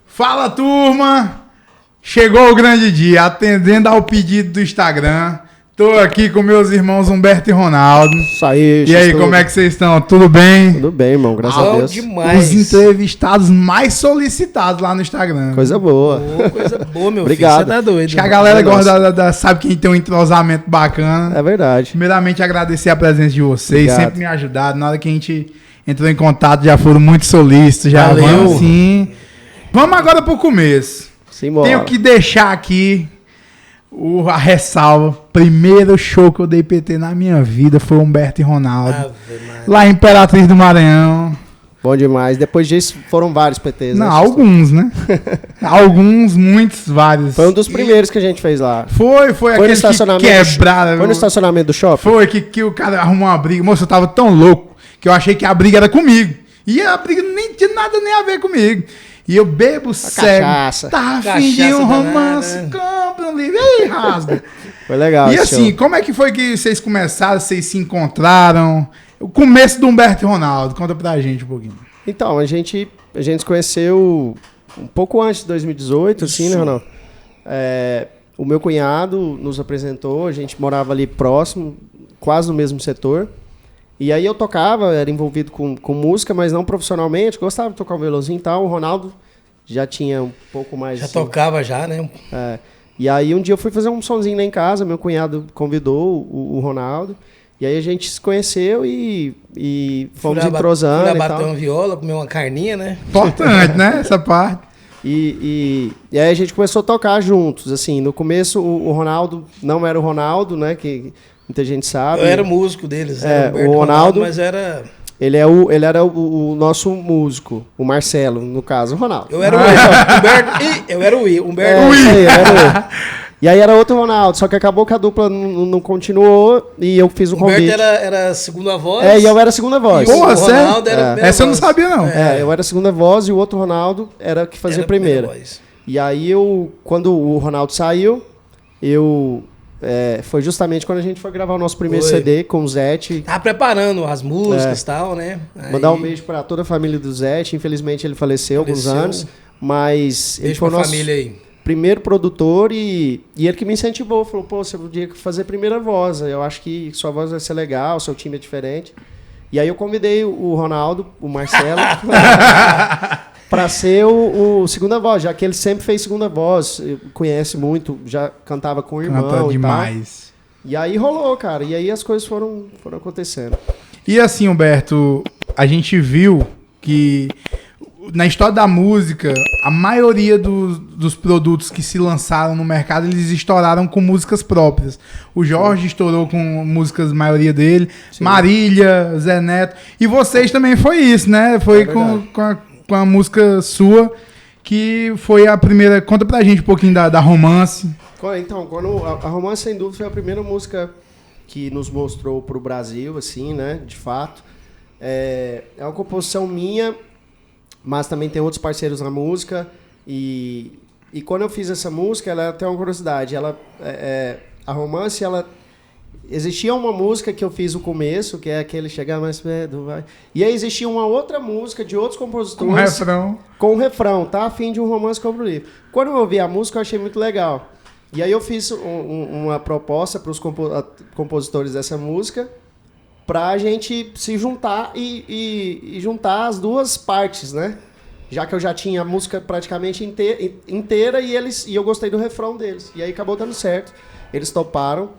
Fala, turma! Chegou o grande dia, atendendo ao pedido do Instagram. Tô aqui com meus irmãos Humberto e Ronaldo. Isso aí, E aí, como é que vocês estão? Tudo bem? Tudo bem, irmão, graças a Deus. Demais. Os entrevistados mais solicitados lá no Instagram. Coisa boa. Coisa boa, meu Obrigado. filho. Você tá doido. Acho que a galera gosta, sabe que a gente tem um entrosamento bacana. É verdade. Primeiramente, agradecer a presença de vocês, Obrigado. sempre me ajudaram. Na hora que a gente entrou em contato, já foram muito solícitos. Já Valeu. vamos sim. Vamos agora pro começo. Simbora. Tenho que deixar aqui a ressalva. Primeiro show que eu dei PT na minha vida foi Humberto e Ronaldo. Ave Maria. Lá em Imperatriz do Maranhão. Bom demais. Depois disso, foram vários PTs. Não, né? alguns, né? Alguns, muitos, vários. Foi um dos primeiros que a gente fez lá. Foi Foi no aquele que estacionamento. quebraram. Foi no estacionamento do shopping? Foi que o cara arrumou uma briga. Moço, eu tava tão louco que eu achei que a briga era comigo. E a briga nem tinha nada nem a ver comigo. E eu bebo sério. cachaça. Tava afim de um Cachaça romance, danada. compra um livro. E aí, rasga. Foi legal. E esse assim, show. como é que foi que vocês começaram, vocês se encontraram? O começo do Humberto e Ronaldo. Conta pra gente um pouquinho. Então, a gente se conheceu um pouco antes de 2018, assim, né, Ronaldo? O meu cunhado nos apresentou, a gente morava ali próximo, quase no mesmo setor. E aí eu tocava, era envolvido com música, mas não profissionalmente, gostava de tocar um violãozinho e tal. O Ronaldo já tinha um pouco mais... Já assim, tocava já, né? E aí um dia eu fui fazer um sonzinho lá em casa, meu cunhado convidou o Ronaldo, e aí a gente se conheceu e fomos entrosando Fui e lá bater tal. uma viola, comer uma carninha, né? Importante, né? Essa parte. E aí a gente começou a tocar juntos, assim, no começo o Ronaldo não era o Ronaldo, né, que muita gente sabe. Eu era músico deles, o Ronaldo- mas era... Ele era o nosso músico, o Marcelo, no caso, o Ronaldo. Eu era o Humberto. Eu era o Humberto. Isso aí, era e aí era outro Ronaldo, só que acabou que a dupla não continuou e eu fiz o Humberto convite. era a segunda voz. E eu era a segunda voz. E o Porra, sério? Ronaldo era a primeira Essa eu não voz. sabia, não. Eu era a segunda voz e o outro Ronaldo era que fazia Era a primeira. voz. E aí quando o Ronaldo saiu, foi justamente quando a gente foi gravar o nosso primeiro Foi. CD com o Zete. Tava preparando as músicas e tal, né? Mandar um Aí, beijo para toda a família do Zete. Infelizmente ele faleceu há alguns Faleceu. anos, mas ele Beijo foi o pra nosso família aí. primeiro produtor e ele que me incentivou. Falou, pô, você podia fazer primeira voz. Eu acho que sua voz vai ser legal, seu time é diferente. E aí eu convidei o Ronaldo, o Marcelo, para ser o segunda voz, já que ele sempre fez segunda voz, conhece muito, já cantava com o irmão Canta e tal. demais. E aí rolou, cara. E aí as coisas foram acontecendo. E assim, Humberto, a gente viu que na história da música, a maioria dos produtos que se lançaram no mercado, eles estouraram com músicas próprias. O Jorge estourou com músicas, maioria dele, Sim. Marília, Zé Neto. E vocês também foi isso, né? Foi com a música sua, que foi a primeira... Conta pra gente um pouquinho da Romance. Então, quando a Romance, sem dúvida, foi a primeira música que nos mostrou pro Brasil, assim, né? De fato. É uma composição minha, mas também tem outros parceiros na música. E quando eu fiz essa música, ela tem uma curiosidade. A Romance, existia uma música que eu fiz no começo, que é aquele Chegar Mais Perto, vai. E aí existia uma outra música de outros compositores. Com refrão. Com o refrão, tá? A fim de um romance com o livro. Quando eu ouvi a música, eu achei muito legal. E aí eu fiz uma proposta para os compositores dessa música pra gente se juntar e juntar as duas partes, né? Já que eu já tinha a música praticamente inteira e eu gostei do refrão deles. E aí acabou dando certo. Eles toparam.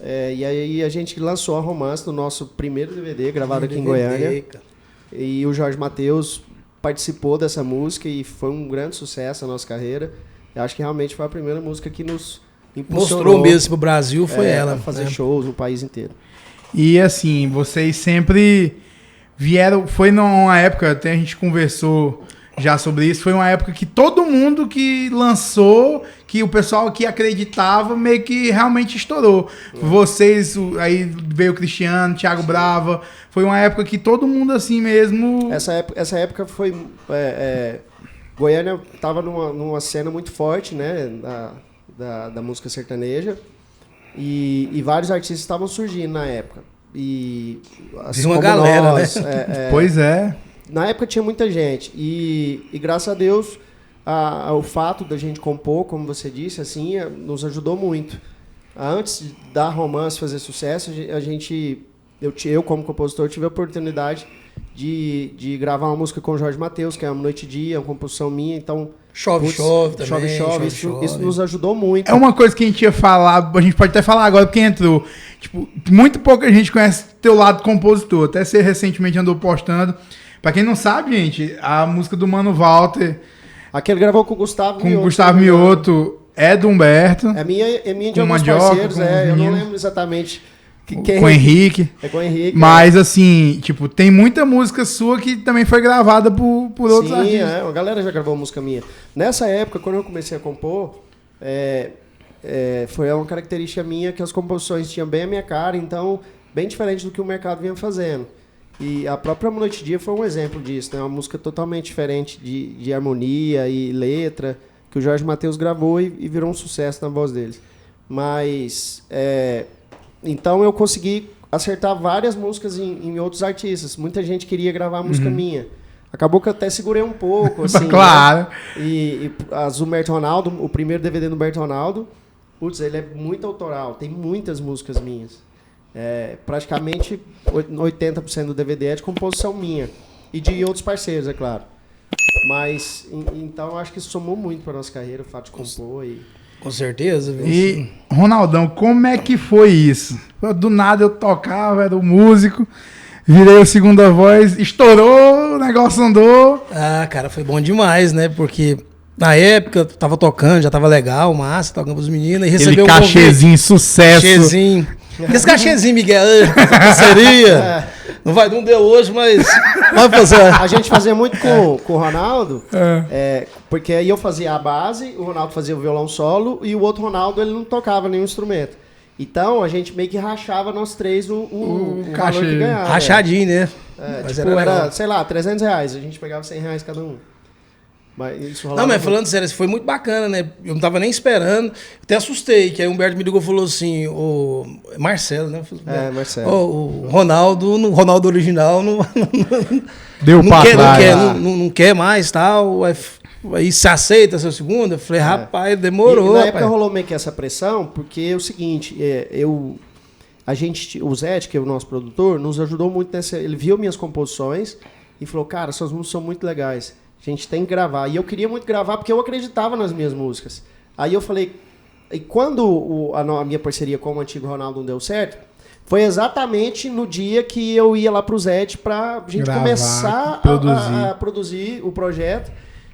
E aí a gente lançou a Romance no nosso primeiro DVD, gravado aqui em Goiânia. Cara. E o Jorge Mateus participou dessa música e foi um grande sucesso na nossa carreira. Eu acho que realmente foi a primeira música que nos impulsionou. Mostrou mesmo pro Brasil, foi ela. a fazer né? shows no país inteiro. E assim, vocês sempre vieram... Foi numa época, até a gente conversou já sobre isso, foi uma época que todo mundo que lançou, que o pessoal que acreditava, meio que realmente estourou. Vocês, aí veio o Cristiano, Thiago Brava, foi uma época que todo mundo assim mesmo... Essa época foi... Goiânia estava numa cena muito forte, né, da música sertaneja, e vários artistas estavam surgindo na época. E Viu uma galera, né? Pois é. Na época tinha muita gente e graças a Deus o fato da gente compor, como você disse, assim, nos ajudou muito. Antes da Romance fazer sucesso, eu como compositor, tive a oportunidade de gravar uma música com o Jorge Mateus, que é uma Noite e Dia, uma composição minha, então... Chove também. Chove. Isso nos ajudou muito. É uma coisa que a gente ia falar, a gente pode até falar agora, porque entrou. Tipo, muito pouca gente conhece teu lado compositor. Até você recentemente andou postando. Pra quem não sabe, gente, a música do Mano Walter... Aquele gravou com o Gustavo Mioto. Com o Gustavo Mioto, é do Humberto. É minha de com alguns Mandioca, parceiros, com eu não meninos. lembro exatamente quem Com o Henrique. É com o Henrique. Mas, assim, tipo, tem muita música sua que também foi gravada por outros artistas. Sim, a galera já gravou música minha. Nessa época, quando eu comecei a compor, foi uma característica minha que as composições tinham bem a minha cara, então, bem diferente do que o mercado vinha fazendo. E a própria Noite e Dia foi um exemplo disso, né? Uma música totalmente diferente de harmonia e letra, que o Jorge Mateus gravou e virou um sucesso na voz deles. Mas... Então eu consegui acertar várias músicas em outros artistas. Muita gente queria gravar música minha. Acabou que eu até segurei um pouco, assim. Claro. Né? E as do Humberto Ronaldo, o primeiro DVD do Humberto Ronaldo, putz, ele é muito autoral. Tem muitas músicas minhas. Praticamente 80% do DVD é de composição minha. E de outros parceiros, é claro. Mas, então, eu acho que isso somou muito para nossa carreira, o fato de compor e... Com certeza, viu? E, Ronaldão, como é que foi isso? Do nada eu tocava, era o músico, virei a segunda voz, estourou, o negócio andou. Ah, cara, foi bom demais, né? Porque na época eu tava tocando, já tava legal, massa, tocando pros meninos, e recebeu um cachezinho, sucesso. Cachezinho. Esse cachezinho, Miguel, seria? Não deu hoje, mas vai fazer. A gente fazia muito com o Ronaldo, porque aí eu fazia a base, o Ronaldo fazia o violão solo e o outro Ronaldo ele não tocava nenhum instrumento. Então a gente meio que rachava nós três o cachê. valor que ganhava. Rachadinho, né? Mas era, sei lá, R$300, a gente pegava R$100 cada um. Mas isso não, mas falando sério, foi muito bacana, né? Eu não tava nem esperando. Até assustei, que aí o Humberto me ligou e falou assim, o Marcelo, né? Marcelo. O Ronaldo original não Deu pra trás. Não quer mais, tal. Aí se aceita seu segundo? Eu falei, rapaz, demorou. E na época rolou meio que essa pressão, porque é o seguinte, o Zé, que é o nosso produtor, nos ajudou muito nessa. Ele viu minhas composições e falou, cara, suas músicas são muito legais. A gente tem que gravar. E eu queria muito gravar porque eu acreditava nas minhas músicas. Aí eu falei... E quando a minha parceria com o antigo Ronaldo não deu certo, foi exatamente no dia que eu ia lá pro Zete pra gente começar a produzir o projeto.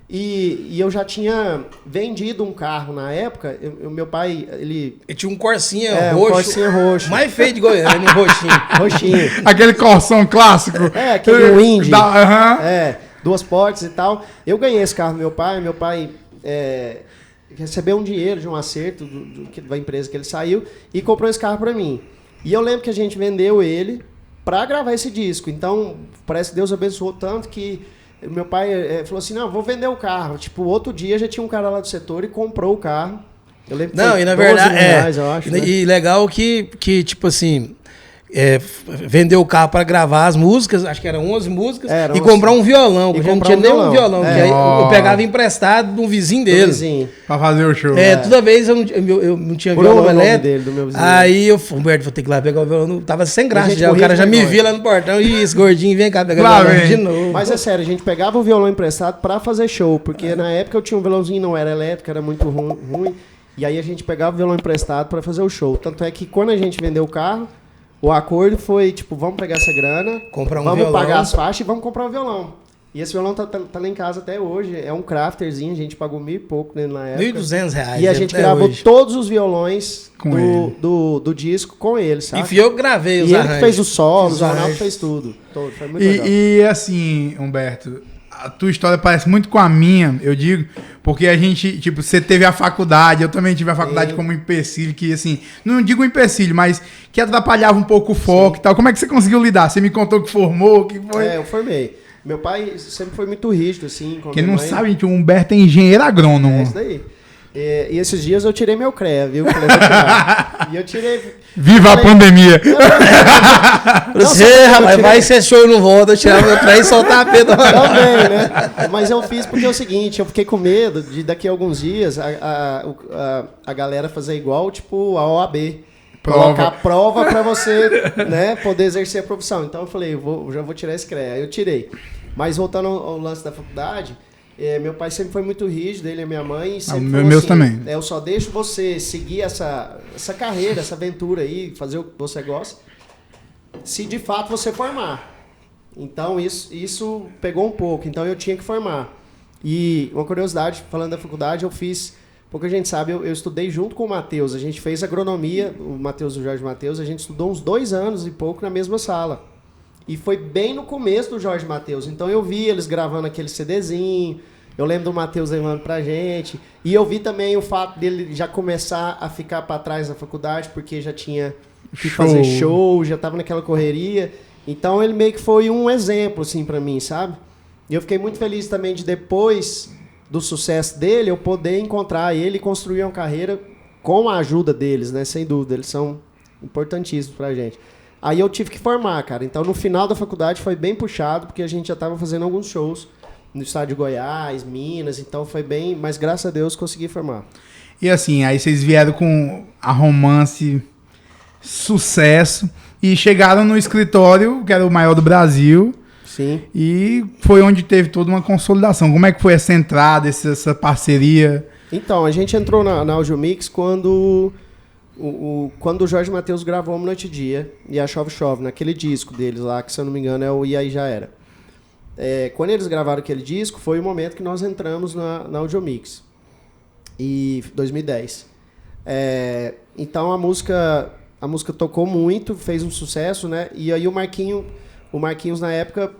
E eu já tinha vendido um carro na época. Meu pai, ele tinha um Corsinha roxo. Um Corsinha roxo. Mais feio de Goiânia, roxinho. Aquele Corsão clássico. Aquele Indy. 2 portas e tal. Eu ganhei esse carro do meu pai. Meu pai recebeu um dinheiro de um acerto da empresa que ele saiu e comprou esse carro pra mim. E eu lembro que a gente vendeu ele pra gravar esse disco. Então, parece que Deus abençoou tanto que meu pai falou assim, não, vou vender o carro. Tipo, outro dia já tinha um cara lá do setor e comprou o carro. Eu lembro que foi e na verdade, R$12.000, eu acho. E legal que tipo assim... vendeu o carro para gravar as músicas, acho que eram 11 músicas, e comprar um violão, porque não tinha nenhum violão, que aí eu pegava emprestado de um vizinho dele. Pra fazer o show. Toda vez eu não tinha violão elétrico. Do meu vizinho. Aí eu falei, Humberto, vou ter que ir lá pegar o violão. Tava sem graça já, o cara já me via lá no portão, e esse gordinho, vem cá pegar o violão de novo. Mas é sério, a gente pegava o violão emprestado para fazer show, porque na época eu tinha um violãozinho, não era elétrico, era muito ruim, e aí a gente pegava o violão emprestado para fazer o show. Tanto é que quando a gente vendeu o carro, o acordo foi, tipo, vamos pegar essa grana, vamos pagar as faixas e vamos comprar um violão. E esse violão tá lá em casa até hoje. É um crafterzinho, a gente pagou $1.000 e pouco nele na época. R$1.200. E a gente gravou todos os violões do disco com ele, sabe? E eu gravei os arranjos. E ele que fez os solos, o Ronaldo fez tudo. Foi muito legal. E assim, Humberto, a tua história parece muito com a minha, eu digo, porque a gente, tipo, você teve a faculdade, eu também tive a faculdade como empecilho, que assim, não digo empecilho, mas que atrapalhava um pouco o foco e tal. Como é que você conseguiu lidar? Você me contou que formou, que foi? Eu formei. Meu pai sempre foi muito rígido, assim. Quem não sabe, gente, o Humberto é engenheiro agrônomo. É isso daí. E esses dias eu tirei meu CREA, viu? Falei, vou tirar. E eu tirei... Viva a pandemia! Você, rapaz, vai ser show no volta, tirar meu CREA e soltar a pedra. Também, né? Mas eu fiz porque é o seguinte, eu fiquei com medo de daqui a alguns dias a galera fazer igual, tipo, a OAB. Colocar prova pra você, né, poder exercer a profissão. Então eu falei, já vou tirar esse CREA. Aí eu tirei. Mas voltando ao lance da faculdade... meu pai sempre foi muito rígido, ele e minha mãe. Sempre meus assim, também. Eu só deixo você seguir essa carreira, essa aventura aí, fazer o que você gosta, se de fato você formar. Então isso pegou um pouco, então eu tinha que formar. E uma curiosidade, falando da faculdade, eu fiz, pouca gente sabe, eu estudei junto com o Matheus, a gente fez agronomia, o Matheus, o Jorge Matheus, a gente estudou uns 2 anos e pouco na mesma sala. E foi bem no começo do Jorge Matheus. Então eu vi eles gravando aquele CDzinho. Eu lembro do Matheus levando pra gente. E eu vi também o fato dele já começar a ficar pra trás na faculdade, porque já tinha que fazer show, já tava naquela correria. Então ele meio que foi um exemplo, assim, pra mim, sabe? E eu fiquei muito feliz também de depois do sucesso dele, eu poder encontrar ele e construir uma carreira com a ajuda deles, né? Sem dúvida, eles são importantíssimos pra gente. Aí eu tive que formar, cara. Então, no final da faculdade foi bem puxado, porque a gente já estava fazendo alguns shows no estado de Goiás, Minas. Então, foi bem... Mas, graças a Deus, consegui formar. E assim, aí vocês vieram com a Romance, sucesso, e chegaram no escritório, que era o maior do Brasil. Sim. E foi onde teve toda uma consolidação. Como é que foi essa entrada, essa parceria? Então, a gente entrou na Audio Mix quando o Jorge Matheus gravou Uma Noite e Dia e a Chove Chove, naquele disco deles lá, que se eu não me engano é o E Aí Já Era. Quando eles gravaram aquele disco, foi o momento que nós entramos na Audio Mix. E 2010. Então a música tocou muito, fez um sucesso, né? E aí o Marquinhos na época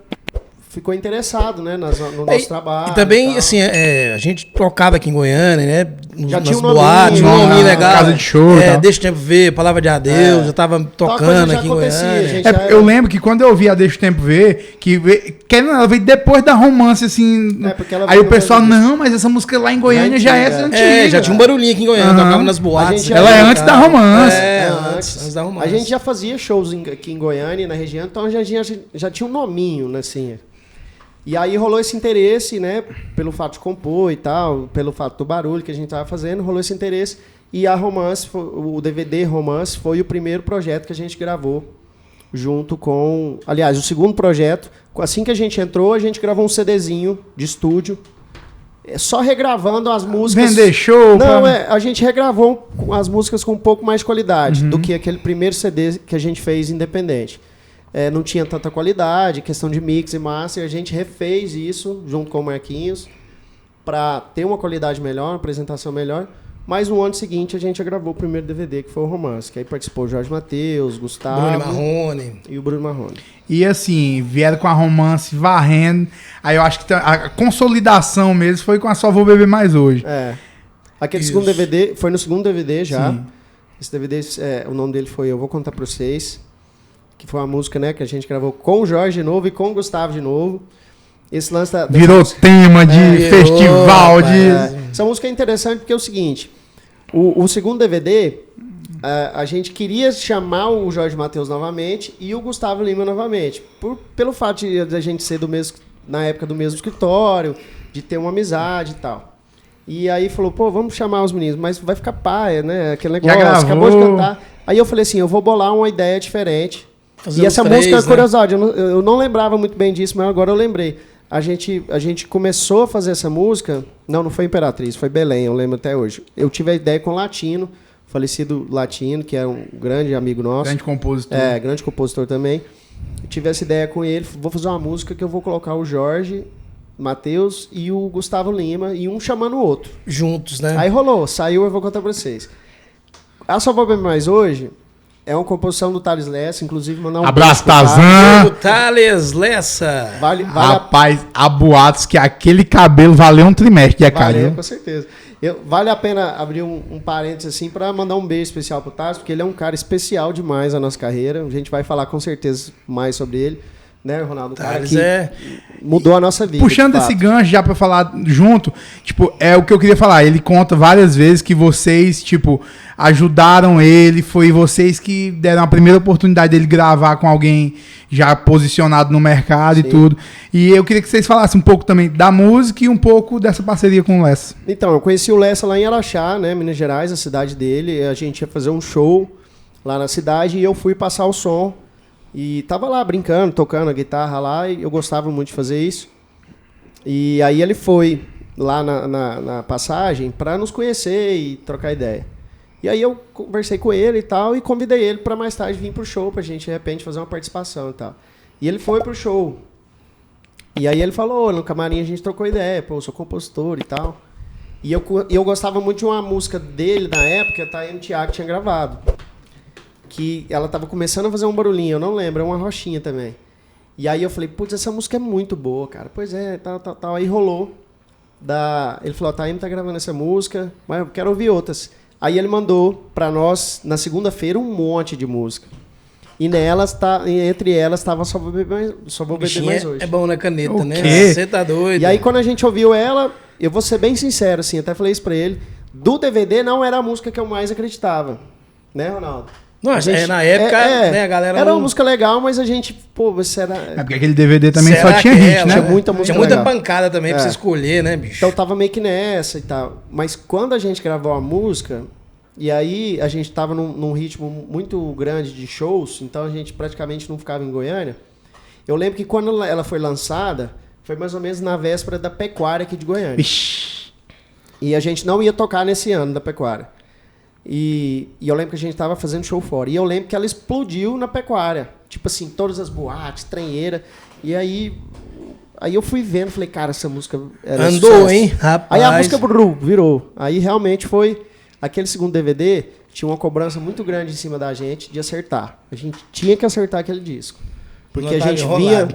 ficou interessado, né, no nosso trabalho. E também, assim, a gente tocava aqui em Goiânia, né? Já tinha um boates, um nome legal. Casa de show. Deixa o Tempo Ver, Palavra de Adeus, já tava tocando aqui em Goiânia. Eu lembro que quando eu vi a Deixa o Tempo Ver, ela veio depois da Romance, assim. Aí o pessoal, não, mas essa música lá em Goiânia já é antiga. Já tinha um barulhinho aqui em Goiânia, tocava nas boates. Ela é antes da Romance. Antes da Romance. A gente já fazia shows aqui em Goiânia, na região, então já tinha um nominho, né, assim. E aí rolou esse interesse, né, pelo fato de compor e tal, pelo fato do barulho que a gente estava fazendo, rolou esse interesse. E a Romance, o DVD Romance, foi o primeiro projeto que a gente gravou junto com... Aliás, o segundo projeto, assim que a gente entrou, a gente gravou um CDzinho de estúdio, só regravando as músicas... Vender show? Não, a gente regravou as músicas com um pouco mais de qualidade do que aquele primeiro CD que a gente fez independente. Não tinha tanta qualidade, questão de mix e master, a gente refez isso junto com o Marquinhos para ter uma qualidade melhor, uma apresentação melhor. Mas no ano seguinte a gente gravou o primeiro DVD, que foi o Romance, que aí participou o Jorge Matheus, Gustavo Bruno Marrone. E o Bruno Marrone. E assim, vieram com a Romance varrendo. Aí eu acho que a consolidação mesmo foi com a Só Vou Beber Mais Hoje. Aquele segundo DVD, foi no segundo DVD já. Sim. Esse DVD, o nome dele foi Eu Vou Contar Pra Vocês, que foi uma música, né, que a gente gravou com o Jorge de novo e com o Gustavo de novo. Esse lance virou música, tema de festival. Essa música é interessante porque é o seguinte, o segundo DVD, a gente queria chamar o Jorge Matheus novamente e o Gustavo Lima novamente, pelo fato de a gente ser na época do mesmo escritório, de ter uma amizade e tal. E aí falou, vamos chamar os meninos, mas vai ficar paia, né, aquele negócio, acabou de cantar. Aí eu falei assim, eu vou bolar uma ideia diferente. Fazer e essa música, curiosidade, eu não lembrava muito bem disso, mas agora eu lembrei. A gente começou a fazer essa música... Não foi Imperatriz, foi Belém, eu lembro até hoje. Eu tive a ideia com o Latino, falecido Latino, que é um grande amigo nosso. Grande compositor. Grande compositor também. Eu tive essa ideia com ele, vou fazer uma música que eu vou colocar o Jorge Matheus e o Gustavo Lima, e um chamando o outro. Juntos, né? Aí rolou, saiu, eu vou contar pra vocês. A Só Vou Beber Mais Hoje... É uma composição do Thales Lessa, inclusive mandar um abraço, Tazan. O Thales Lessa. Rapaz, há boatos que aquele cabelo valeu um trimestre de Valeu, com certeza. Vale a pena abrir um parênteses assim para mandar um beijo especial pro Thales, porque ele é um cara especial demais na nossa carreira. A gente vai falar com certeza mais sobre ele. né, Ronaldo? O cara que mudou a nossa vida. Puxando esse gancho já pra falar junto, tipo, é o que eu queria falar. Ele conta várias vezes que vocês, tipo, ajudaram ele, foi vocês que deram a primeira oportunidade dele gravar com alguém já posicionado no mercado. Sim. E tudo. E eu queria que vocês falassem um pouco também da música e um pouco dessa parceria com o Lessa. Então, eu conheci o Lessa lá em Araxá, né, Minas Gerais, a cidade dele. A gente ia fazer um show lá na cidade e eu fui passar o som. E tava lá brincando, tocando a guitarra lá, e eu gostava muito de fazer isso. E aí ele foi lá na passagem para nos conhecer e trocar ideia. E aí eu conversei com ele e tal, e convidei ele para mais tarde vir pro show, pra gente de repente fazer uma participação e tal. E ele foi pro show. E aí ele falou, no camarim a gente trocou ideia, pô, eu sou compositor e tal. E eu gostava muito de uma música dele na época, a Tayane Thiago tinha gravado. Que ela tava começando a fazer um barulhinho, eu não lembro, é uma rochinha também. E aí eu falei, putz, essa música é muito boa, cara. Pois é, tal. Aí rolou. Ele falou, a Taime tá gravando essa música, mas eu quero ouvir outras. Aí ele mandou pra nós, na segunda-feira, um monte de música. E entre elas tava Só Vou Beber Mais Hoje. É bom na caneta, o né? Quê? Você tá doido. E aí quando a gente ouviu ela, eu vou ser bem sincero, assim, até falei isso pra ele, do DVD não era a música que eu mais acreditava. Né, Ronaldo? Não, na época, né, a galera... Era uma música legal, mas a gente, pô, você era... É porque aquele DVD também só tinha hit, né? Tinha muita música legal. Pancada também pra você escolher, né, bicho? Então tava meio que nessa e tal. Mas quando a gente gravou a música, e aí a gente tava num ritmo muito grande de shows, então a gente praticamente não ficava em Goiânia. Eu lembro que quando ela foi lançada, foi mais ou menos na véspera da Pecuária aqui de Goiânia. Ixi. E a gente não ia tocar nesse ano da Pecuária. E eu lembro que a gente tava fazendo show fora. E eu lembro que ela explodiu na Pecuária. Tipo assim, todas as boates, trenheira. E aí eu fui vendo, falei, cara, essa música era andou, sucesso. Hein, rapaz. Aí a música virou. Aí realmente foi... Aquele segundo DVD tinha uma cobrança muito grande em cima da gente de acertar. A gente tinha que acertar aquele disco. Porque a gente vinha...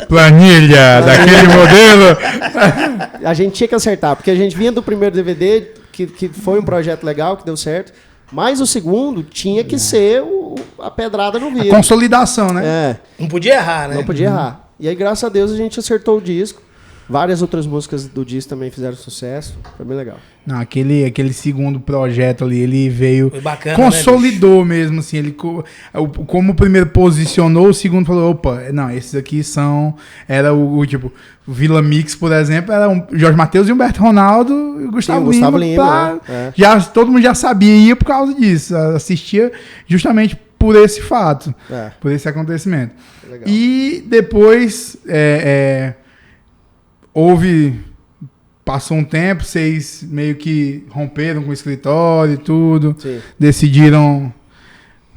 Planilha daquele modelo. A gente tinha que acertar, porque a gente vinha do primeiro DVD... Que foi um projeto legal, que deu certo. Mas o segundo tinha que ser a pedrada no vidro. A consolidação, né? É. Não podia errar, né? Não podia errar. E aí, graças a Deus, a gente acertou o disco. Várias outras músicas do disco também fizeram sucesso. Foi bem legal. Não, aquele segundo projeto ali, ele veio... Foi bacana, consolidou, né, mesmo, assim. Ele, como o primeiro posicionou, o segundo falou, opa, não, esses aqui são... Era o Vila Mix, por exemplo, era Jorge Mateus e Humberto Ronaldo e o Gustavo Lima. Né? Todo mundo já sabia, ia por causa disso. Assistia justamente por esse fato, por esse acontecimento. Legal. E depois... Passou um tempo, vocês meio que romperam com o escritório e tudo. Sim. Decidiram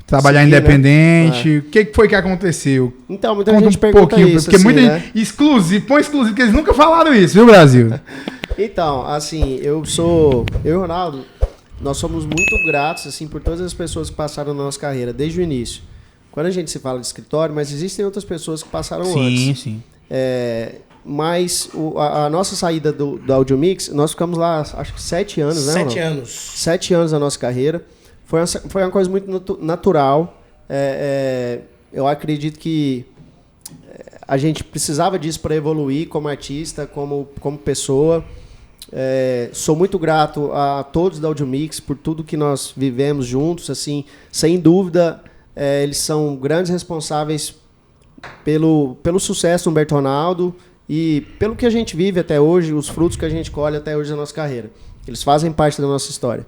trabalhar independente. Né? O que foi que aconteceu? Então, muita gente pergunta isso. Porque assim, muita né? gente... Exclusivo, põe exclusivo, porque eles nunca falaram isso, viu, Brasil? Então, assim, eu e o Ronaldo, nós somos muito gratos, assim, por todas as pessoas que passaram na nossa carreira, desde o início. Quando a gente se fala de escritório, mas existem outras pessoas que passaram antes. Sim. Mas a nossa saída do Audio Mix, nós ficamos lá, acho que 7 anos, né? 7 anos. 7 anos da nossa carreira. Foi uma coisa muito natural. Eu acredito que a gente precisava disso para evoluir como artista, como pessoa. Sou muito grato a todos da Audio Mix por tudo que nós vivemos juntos. Assim, sem dúvida, eles são grandes responsáveis pelo sucesso do Humberto Ronaldo e pelo que a gente vive até hoje, os frutos que a gente colhe até hoje da nossa carreira. Eles fazem parte da nossa história.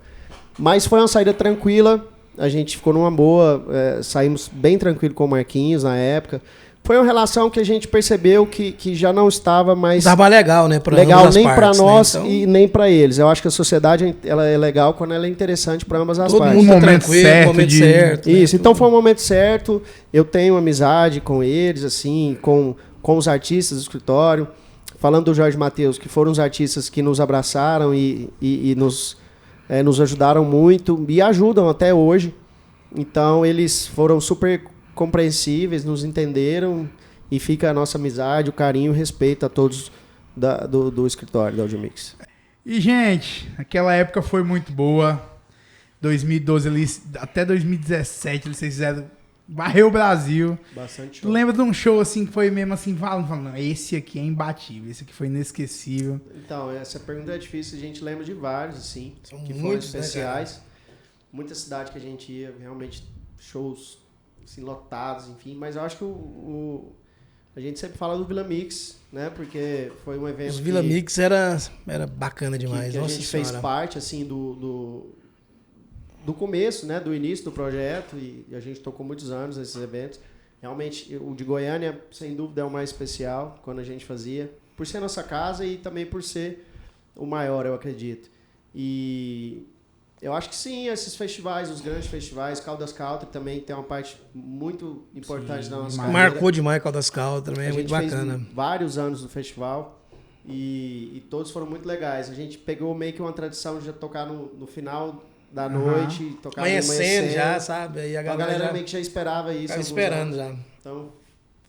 Mas foi uma saída tranquila, a gente ficou numa boa, saímos bem tranquilo com o Marquinhos na época. Foi uma relação que a gente percebeu que já não estava mais... Estava legal, né? Legal nem para nós, né? Então... e nem para eles. Eu acho que a sociedade ela é legal quando ela é interessante para ambas as partes. Todo mundo momento certo. Isso, né? Então foi um momento certo. Eu tenho amizade com eles, assim, com os artistas do escritório. Falando do Jorge Mateus, que foram os artistas que nos abraçaram e nos ajudaram muito e ajudam até hoje. Então eles foram super compreensíveis, nos entenderam e fica a nossa amizade, o carinho, o respeito a todos do escritório da Audio Mix. E, gente, aquela época foi muito boa. 2012 ali, até 2017 vocês fizeram varreu o Brasil. Bastante show. Tu lembra de um show assim que foi mesmo assim, falando, esse aqui é imbatível, esse aqui foi inesquecível? Então, essa pergunta é difícil, a gente lembra de vários, assim, São que foram especiais. Né, muita cidade que a gente ia, realmente shows assim, lotados, enfim, mas eu acho que a gente sempre fala do Vila Mix, né? Porque foi um evento. Os Vila Mix era bacana demais. Que a gente fez parte assim do começo, né? Do início do projeto e a gente tocou muitos anos nesses eventos. Realmente, o de Goiânia, sem dúvida, é o mais especial quando a gente fazia. Por ser nossa casa e também por ser o maior, eu acredito. E eu acho que sim, esses festivais, os grandes festivais, Caldas Country também tem uma parte muito importante da nossa carreira. Marcou demais Caldas Country também, é muito bacana. Fez vários anos do festival e todos foram muito legais. A gente pegou meio que uma tradição de já tocar no final da noite, tocar amanhecendo já, sabe? Aí a galera meio que já esperava isso. Tava esperando já. Então,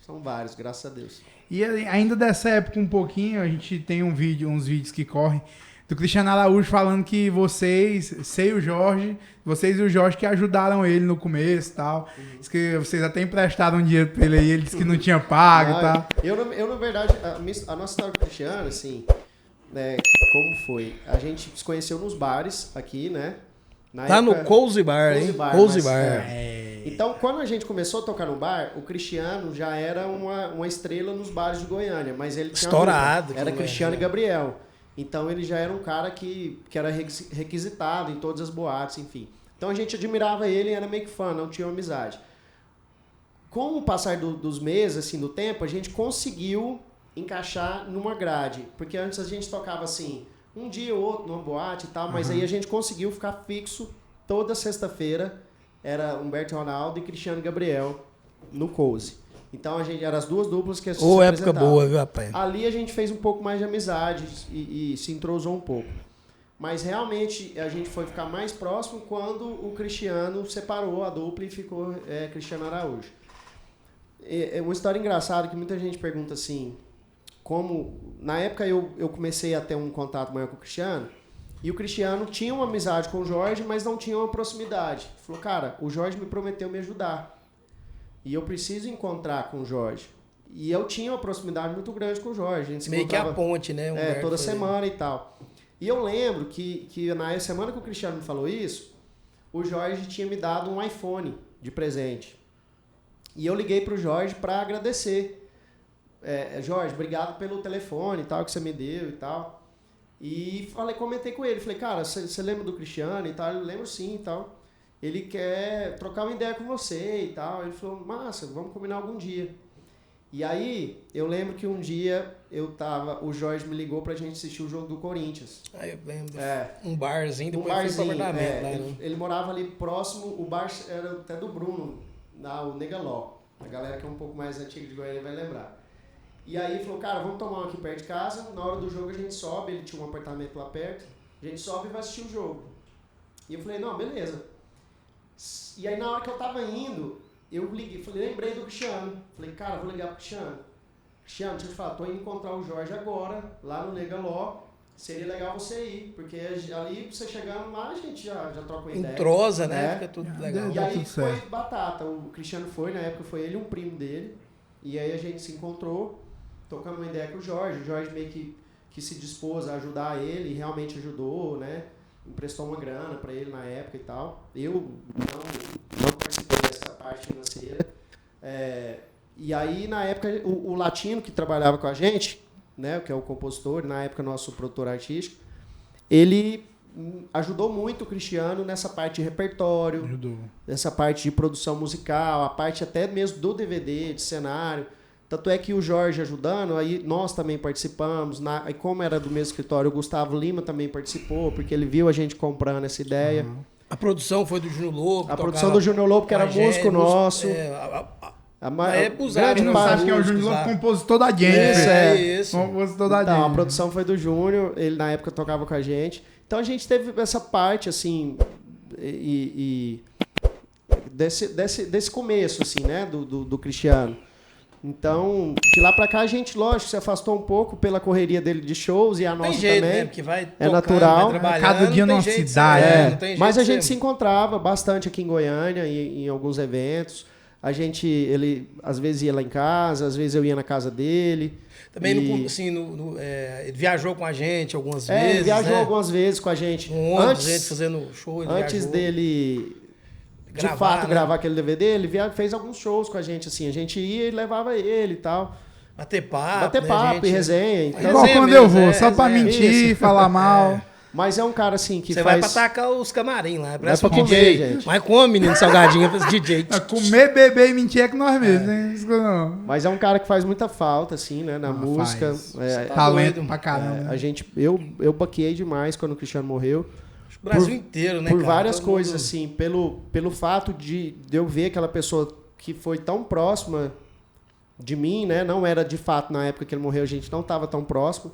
são vários, graças a Deus. E ainda dessa época um pouquinho, a gente tem uns vídeos que correm do Cristiano Araújo falando que vocês e o Jorge que ajudaram ele no começo e tal. Diz que vocês até emprestaram dinheiro pra ele aí, ele disse que não tinha pago e tal. Eu, na verdade, a nossa história com o Cristiano, assim, né, como foi? A gente se conheceu nos bares aqui, né? No Cozy Bar, hein? Cozy Bar. Então, quando a gente começou a tocar no bar, o Cristiano já era uma estrela nos bares de Goiânia, mas ele tinha estourado. Era Cristiano e Gabriel. Então ele já era um cara que era requisitado em todas as boates, enfim. Então a gente admirava ele e era meio que fã, não tinha uma amizade. Com o passar dos meses, assim, do tempo, a gente conseguiu encaixar numa grade. Porque antes a gente tocava assim, um dia ou outro numa boate e tal, mas aí a gente conseguiu ficar fixo toda sexta-feira. Era Humberto Ronaldo e Cristiano Gabriel no Cozy. Então a gente eram as duas duplas que se época boa, viu, rapaz? Ali a gente fez um pouco mais de amizade e se entrosou um pouco. Mas realmente a gente foi ficar mais próximo quando o Cristiano separou a dupla e ficou Cristiano Araújo. É uma história engraçada que muita gente pergunta assim, como na época eu comecei a ter um contato maior com o Cristiano, e o Cristiano tinha uma amizade com o Jorge, mas não tinha uma proximidade. Ele falou, cara, o Jorge me prometeu me ajudar. E eu preciso encontrar com o Jorge. E eu tinha uma proximidade muito grande com o Jorge. A gente se meio que a ponte, né? Toda semana e tal. E eu lembro que na semana que o Cristiano me falou isso, o Jorge tinha me dado um iPhone de presente. E eu liguei pro Jorge para agradecer. Jorge, obrigado pelo telefone e tal, que você me deu e tal. E comentei com ele. Falei, cara, você lembra do Cristiano e tal? Ele lembra sim e tal. Ele quer trocar uma ideia com você e tal. Ele falou, massa, vamos combinar algum dia. E aí, eu lembro que um dia o Jorge me ligou pra gente assistir o jogo do Corinthians. Eu lembro. Um barzinho, depois foi pro apartamento. Ele morava ali próximo, o bar era até do Bruno, o Negaló. A galera que é um pouco mais antiga de Goiânia vai lembrar. E aí ele falou, cara, vamos tomar um aqui perto de casa. Na hora do jogo a gente sobe, ele tinha um apartamento lá perto. A gente sobe e vai assistir o jogo. E eu falei, não, beleza. E aí na hora que eu tava indo, eu liguei, lembrei do Cristiano. Falei, cara, vou ligar pro Cristiano. Cristiano, deixa eu te falar, tô indo encontrar o Jorge agora, lá no Negaló. Seria legal você ir, porque ali você chegando lá, a gente já troca uma ideia. Entrosa, né? Fica tudo legal. E aí foi batata. O Cristiano foi, na época foi ele e um primo dele. E aí a gente se encontrou, tocamos uma ideia com o Jorge. O Jorge meio que se dispôs a ajudar ele, e realmente ajudou, né? Emprestou uma grana pra ele na época e tal. Eu não participei dessa parte financeira. E aí, na época, o Latino, que trabalhava com a gente, né, que é o compositor, na época nosso produtor artístico, ele ajudou muito o Cristiano nessa parte de repertório, nessa parte de produção musical, a parte até mesmo do DVD, de cenário. Tanto é que o Jorge ajudando, aí nós também participamos. E como era do mesmo escritório, o Gustavo Lima também participou, porque ele viu a gente comprando essa ideia. A produção foi do Júnior Lobo. A produção do Júnior Lobo, que era músico nosso. Grande não sabe que é o Júnior Lobo, compositor da gente. Isso. Compositor da gente. Então, a produção foi do Júnior, ele na época tocava com a gente. Então a gente teve essa parte, assim, desse começo, assim, né, do Cristiano. Então, de lá pra cá a gente, lógico, se afastou um pouco pela correria dele de shows e a nossa jeito, também. Né? Porque vai tocando, é natural. Vai cada dia numa cidade. Mas a gente se encontrava bastante aqui em Goiânia, em alguns eventos. Ele às vezes ia lá em casa, às vezes eu ia na casa dele. Também, ele viajou com a gente algumas vezes, ele viajou algumas vezes com a gente. Antes, fazendo show, antes dele, de fato, gravar aquele DVD, ele fez alguns shows com a gente, assim. A gente ia e levava ele e tal. Bater papo, e resenha. Então, igual quando eu vou, só pra mentir, falar mal. Mas é um cara assim que Você vai pra atacar os camarim lá. Parece pra comer, gente. Mas come, menino, salgadinho pra DJ. Comer, beber e mentir é com nós mesmos, né? Isso não. Mas é um cara que faz muita falta, assim, né? Na música. Talento pra caramba. Eu baqueei demais quando o Cristiano morreu. O Brasil inteiro, né, Por várias coisas, assim. Pelo fato de eu ver aquela pessoa que foi tão próxima de mim, né? Não era de fato na época que ele morreu, a gente não estava tão próximo.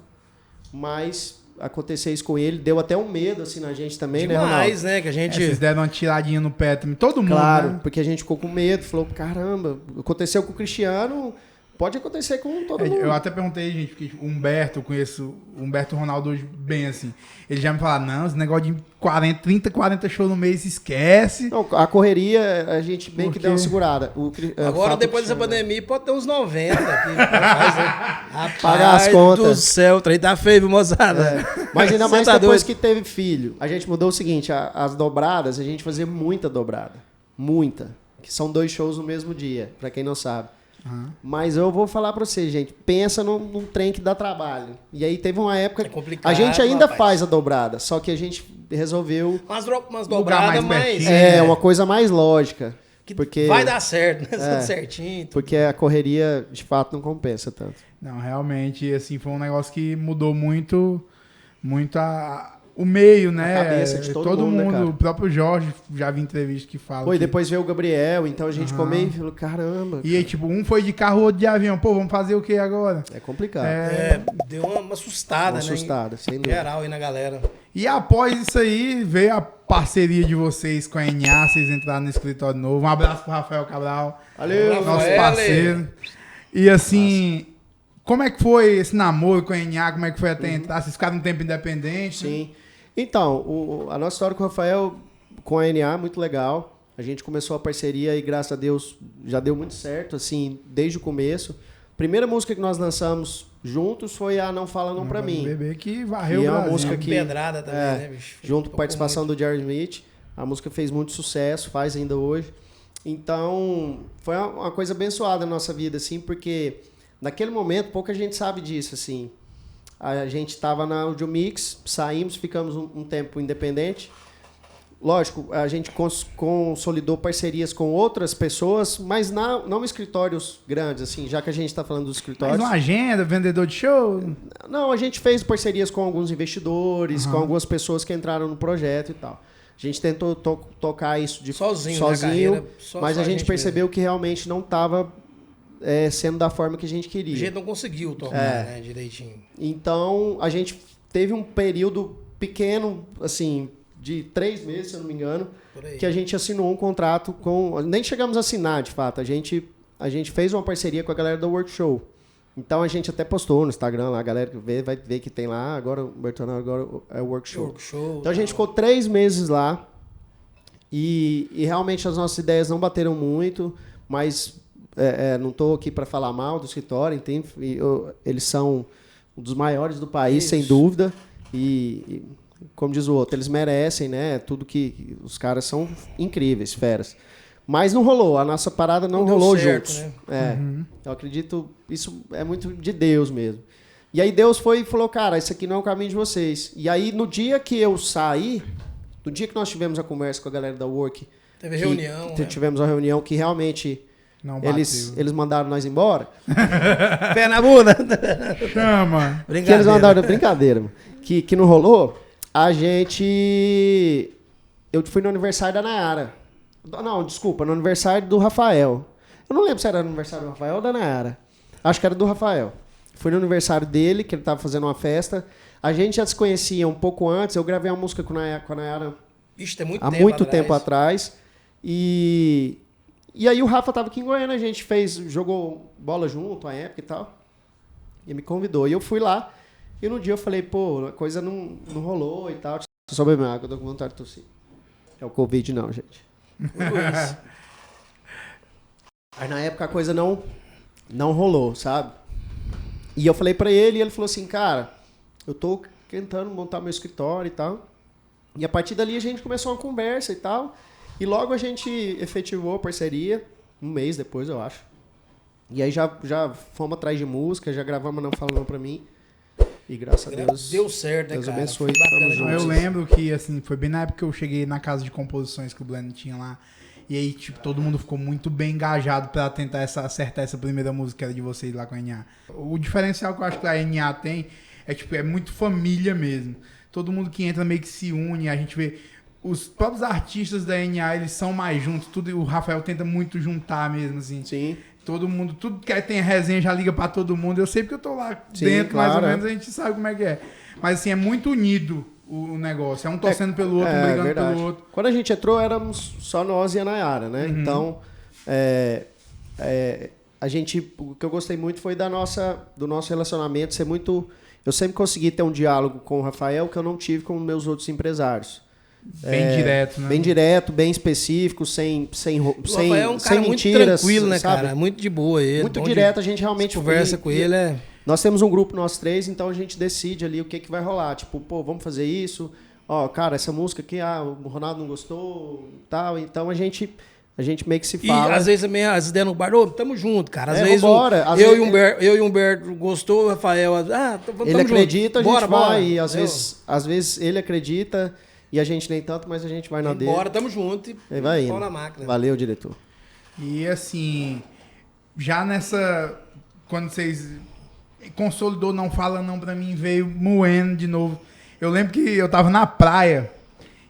Mas acontecer isso com ele, deu até um medo assim na gente também, demais, né, Ronaldo? Né, que a gente... Vocês deram uma tiradinha no pé também, todo mundo, claro, né? porque a gente ficou com medo, falou, caramba, aconteceu com o Cristiano, pode acontecer com todo mundo. Eu até perguntei, gente, porque o Humberto, eu conheço o Humberto Ronaldo hoje bem assim. Ele já me fala, não, esse negócio de 40 shows no mês, esquece. Não, a correria, a gente bem que deu uma segurada. Agora, depois dessa pandemia, pode ter uns 90 aqui. Pagar as contas. Do céu, o trem tá feio, viu, moçada? Mas ainda mais depois que teve filho. A gente mudou o seguinte, as dobradas, a gente fazia muita dobrada. Muita. Que são 2 shows no mesmo dia, pra quem não sabe. Mas eu vou falar pra você, gente, pensa num trem que dá trabalho. E aí teve uma época... É complicado, a gente ainda faz a dobrada, só que a gente resolveu... Umas dobradas mais... uma coisa mais lógica. Porque vai dar certo, né? Tudo certinho. Porque a correria, de fato, não compensa tanto. Não, realmente, assim, foi um negócio que mudou muito o meio, né? A cabeça de todo mundo, né, o próprio Jorge, já vi entrevista que fala. E depois veio o Gabriel, então a gente comeu e falou, caramba. E aí, tipo, um foi de carro, outro de avião. Pô, vamos fazer o que agora? É complicado. Deu uma assustada, né? Assustada, sem dúvida. Geral aí na galera. E após isso aí, veio a parceria de vocês com a NA, vocês entraram no escritório novo. Um abraço pro Rafael Cabral. Valeu, nosso parceiro. E assim, como é que foi esse namoro com a NA? Como é que foi até entrar? Vocês ficaram um tempo independente? Sim. Então, a nossa história com o Rafael, com a NA, muito legal. A gente começou a parceria e, graças a Deus, já deu muito certo, assim, desde o começo. Primeira música que nós lançamos juntos foi a Não Fala Não Pra Mim. Bebê que varreu o Brasil. Brasil. Música que, pedrada também, né, bicho? Junto com a participação do Jerry Smith. A música fez muito sucesso, faz ainda hoje. Então, foi uma coisa abençoada na nossa vida, assim, porque naquele momento, pouca gente sabe disso, assim. A gente estava na Audio Mix, saímos, ficamos um tempo independente. Lógico, a gente consolidou parcerias com outras pessoas, mas não escritórios grandes, assim, já que a gente está falando dos escritórios. Mas uma agenda, vendedor de show? Não, a gente fez parcerias com alguns investidores, com algumas pessoas que entraram no projeto e tal. A gente tentou tocar isso sozinho carreira, mas a gente percebeu que realmente não estava sendo da forma que a gente queria. A gente não conseguiu tocar, né, direitinho. Então, a gente teve um período pequeno, assim, de 3 meses, se eu não me engano, que a gente assinou um contrato com... Nem chegamos a assinar, de fato. A gente fez uma parceria com a galera do Workshow. Então, a gente até postou no Instagram lá, a galera vai ver que tem lá, agora o Bertonal agora é o Workshow. Então, a gente ficou 3 meses lá e realmente as nossas ideias não bateram muito, mas... não estou aqui para falar mal do escritório, entende? Eles são um dos maiores do país, sem dúvida. E, como diz o outro, eles merecem, né? Tudo que... Os caras são incríveis, feras. Mas não rolou, a nossa parada não rolou certo, juntos. Né? Eu acredito, isso é muito de Deus mesmo. E aí Deus foi e falou, cara, isso aqui não é o caminho de vocês. E aí, no dia que eu saí, no dia que nós tivemos a conversa com a galera da Work... Teve reunião. Tivemos uma reunião que realmente... Eles mandaram nós embora. Pé na bunda. Chama. Que eles mandaram brincadeira, mano. Que não rolou. A gente... Eu fui no aniversário da Nayara. Não, desculpa, no aniversário do Rafael. Eu não lembro se era no aniversário do Rafael ou da Nayara. Acho que era do Rafael. Fui no aniversário dele, que ele tava fazendo uma festa. A gente já se conhecia um pouco antes. Eu gravei uma música com a Nayara há muito tempo atrás. E aí o Rafa tava aqui em Goiânia, a gente jogou bola junto, à época e tal. E me convidou. E eu fui lá. E no dia eu falei, pô, a coisa não rolou e tal. Só beber água, eu tô com vontade de tossir. É o Covid não, gente. Aí na época a coisa não rolou, sabe? E eu falei pra ele e ele falou assim, cara, eu tô tentando montar meu escritório e tal. E a partir dali a gente começou uma conversa e tal. E logo a gente efetivou a parceria, um mês depois, eu acho. E aí já fomos atrás de música, já gravamos Não Fala Não Pra Mim. E graças a Deus... Deu certo, né, Deus cara? abençoe. Eu lembro que, assim, foi bem na época que eu cheguei na casa de composições que o Blend tinha lá. E aí, tipo, todo mundo ficou muito bem engajado pra tentar acertar essa primeira música que era de vocês lá com a NA. O diferencial que eu acho que a NA tem é, tipo, é muito família mesmo. Todo mundo que entra meio que se une, a gente vê... Os próprios artistas da NA, eles são mais juntos, tudo, o Rafael tenta muito juntar mesmo, assim. Sim. Todo mundo, tudo que tem resenha já liga pra todo mundo. Eu sei porque eu tô lá dentro, claro, mais ou menos, a gente sabe como é que é. Mas assim, é muito unido o negócio. É um torcendo pelo outro, brigando verdade. pelo outro. Quando a gente entrou, éramos só nós e a Nayara, né? Uhum. Então, a gente... O que eu gostei muito foi do nosso relacionamento ser muito... Eu sempre consegui ter um diálogo com o Rafael que eu não tive com meus outros empresários. Bem direto, né? Bem direto, bem específico, sem Rafael é um cara sem muito mentiras, tranquilo, né, sabe? cara? Muito de boa ele. Muito direto, a gente realmente... Conversa com ele, Nós temos um grupo, nós três, então a gente decide ali o que vai rolar. Tipo, pô, vamos fazer isso. Ó, cara, essa música aqui, o Ronaldo não gostou, tal. Então a gente meio que se fala. E às vezes também, às vezes der no bar, tamo junto, cara. Às vezes eu e o Humberto gostou, o Rafael, vamos ele acredita, junto. A gente vai. E às vezes ele acredita e a gente nem tanto, mas a gente vai na dele. Bora, tamo junto e vai indo. pau na máquina. Valeu, diretor. E assim, já nessa... Quando vocês... Consolidou Não Fala Não Pra Mim, veio moendo de novo. Eu lembro que eu tava na praia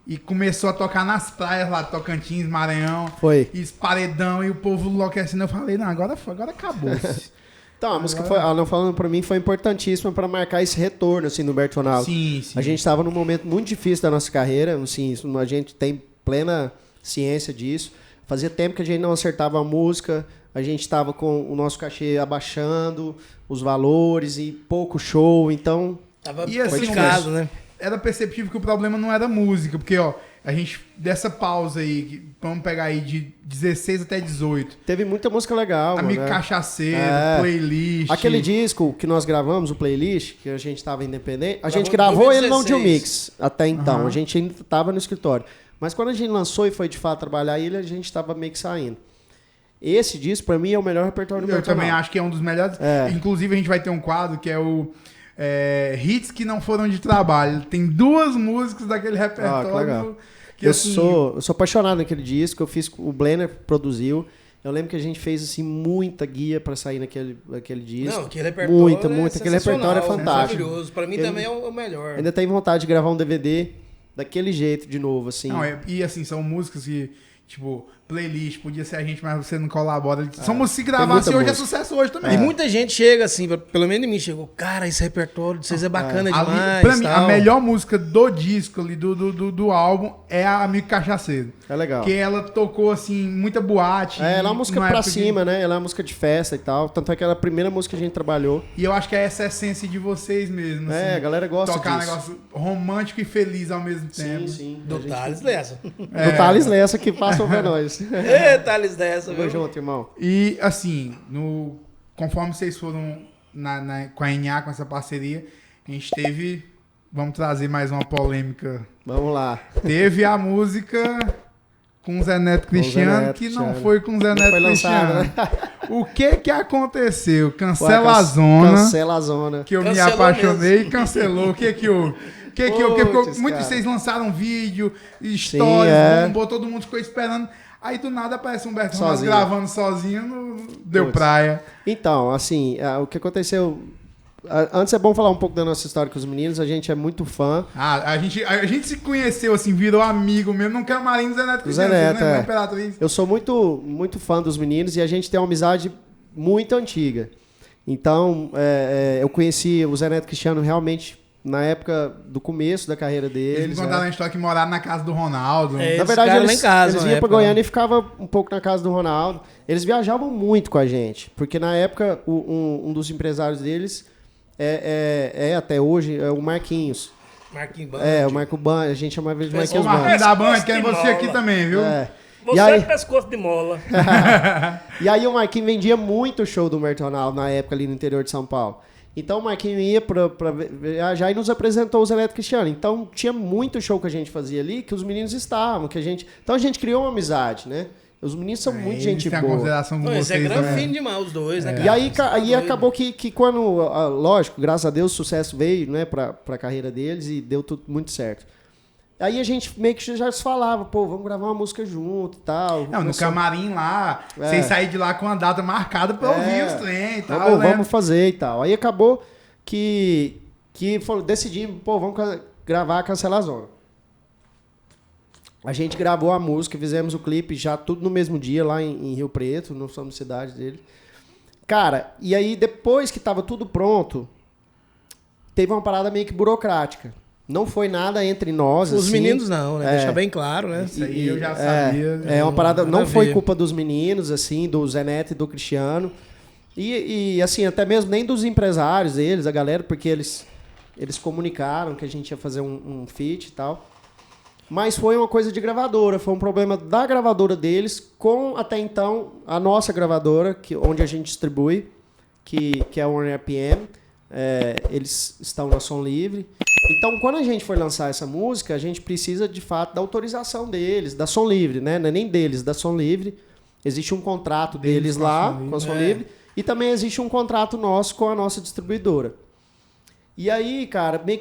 e começou a tocar nas praias lá, Tocantins, Maranhão. Foi. E paredão, e o povo enlouquecendo. Eu falei, não, agora acabou-se. Então, a música Não Falando Pra Mim foi importantíssima para marcar esse retorno, assim, no Humberto Ronaldo. Sim. A gente estava num momento muito difícil da nossa carreira, assim, a gente tem plena ciência disso. Fazia tempo que a gente não acertava a música, a gente estava com o nosso cachê abaixando, os valores e pouco show, então... Tava e assim, caso, né? Era perceptível que o problema não era música, porque, ó, a gente, dessa pausa aí, vamos pegar aí de 16 até 18. Teve muita música legal, Amigo né? Cachaceiro, Playlist. Aquele disco que nós gravamos, o Playlist, que a gente estava independente, a gente gravou ele não de um mix até então, a gente ainda estava no escritório. Mas quando a gente lançou e foi de fato trabalhar ele, a gente estava meio que saindo. Esse disco, pra mim, é o melhor repertório do Eu também acho que é um dos melhores. Inclusive, a gente vai ter um quadro que é o Hits que Não Foram de Trabalho. Tem 2 músicas daquele repertório. Que legal. Que, eu assim, sou apaixonado naquele disco. Eu fiz, o Blender produziu. Eu lembro que a gente fez assim muita guia pra sair naquele disco. Não, aquele repertório muito. Aquele repertório é fantástico. Maravilhoso. Pra mim também é o melhor. Ainda tenho vontade de gravar um DVD daquele jeito de novo, assim. Não, e assim, são músicas que, tipo, Playlist, podia ser a gente, mas você não colabora. São músicas que gravassem hoje, é sucesso hoje também. E muita gente chega assim, pelo menos em mim, chegou, cara, esse repertório de vocês é bacana demais. Pra mim, a melhor música do disco ali, do álbum, é a Amigo Cachaceiro. É legal. Porque ela tocou, assim, muita boate. Ela é uma música pra cima, né? Ela é uma música de festa e tal. Tanto é que ela é a primeira música que a gente trabalhou. E eu acho que é essa a essência de vocês mesmo. Assim, a galera gosta tocar disso. um negócio romântico e feliz ao mesmo tempo. Sim. Do Thales Lessa. Do Thales Lessa que passam pra nós. Thales Lessa, Tamo junto, irmão. E, assim, conforme vocês foram com a NA, com essa parceria, a gente teve... Vamos trazer mais uma polêmica. Vamos lá. Teve a música com o Zé Neto Cristiano, que não foi com o Zé Neto Cristiano. Né? O que aconteceu? Cancela a Zona. Que eu me apaixonei e cancelou. O que houve? Porque muitos de vocês lançaram vídeo, stories, todo mundo ficou esperando. Aí do nada aparece um Humberto Ronaldo gravando sozinho, deu praia. Então, assim, o que aconteceu... Antes é bom falar um pouco da nossa história com os meninos, a gente é muito fã. A gente se conheceu, assim, virou amigo mesmo, num camarim do Zé Neto Cristiano, né? Imperatriz. Eu sou muito, muito fã dos meninos e a gente tem uma amizade muito antiga. Então, eu conheci o Zé Neto Cristiano realmente na época do começo da carreira deles. Eles contaram a história que moraram na casa do Ronaldo. Na verdade, eles vinham pra Goiânia e ficavam um pouco na casa do Ronaldo. Eles viajavam muito com a gente, porque na época um dos empresários deles... até hoje, é o Marquinhos. Marquinhos Band. O Marco Band, a gente chamava ele de Marquinhos Band. O Band. Marquinhos da Band, querem você aqui também, viu? Você é pescoço de mola. E aí o Marquinhos vendia muito show do Mertonal na época ali no interior de São Paulo. Então o Marquinhos ia pra viajar e nos apresentou os Eletro Cristiano. Então tinha muito show que a gente fazia ali que os meninos estavam, Então a gente criou uma amizade, né? Os meninos são muito gente boa. Consideração com vocês, é granfino demais os dois, né, cara? E aí acabou que quando, lógico, graças a Deus, o sucesso veio, né, pra carreira deles e deu tudo muito certo. Aí a gente meio que já se falava, pô, vamos gravar uma música junto e tal. Não, no camarim lá, vocês saírem de lá com a data marcada pra ouvir os trem e tal. Vamos fazer e tal. Aí acabou que decidimos, pô, vamos gravar a Cancela a Zona. A gente gravou a música, fizemos o clipe já tudo no mesmo dia, lá em Rio Preto, não somos cidade dele. Cara, e aí depois que tava tudo pronto, teve uma parada meio que burocrática. Não foi nada entre nós. Os meninos não, né? Deixa bem claro, né? Isso aí eu já sabia. É uma parada, não foi culpa dos meninos, assim, do Zé Neto e do Cristiano. E assim, até mesmo nem dos empresários deles, a galera, porque eles comunicaram que a gente ia fazer um feat e tal. Mas foi uma coisa de gravadora, foi um problema da gravadora deles com, até então, a nossa gravadora, onde a gente distribui, que é o One RPM. Eles estão na Som Livre. Então, quando a gente for lançar essa música, a gente precisa, de fato, da autorização deles, da Som Livre, né? Não é nem deles, da Som Livre. Existe um contrato deles lá, com a Som Livre, e também existe um contrato nosso com a nossa distribuidora. E aí, cara, meio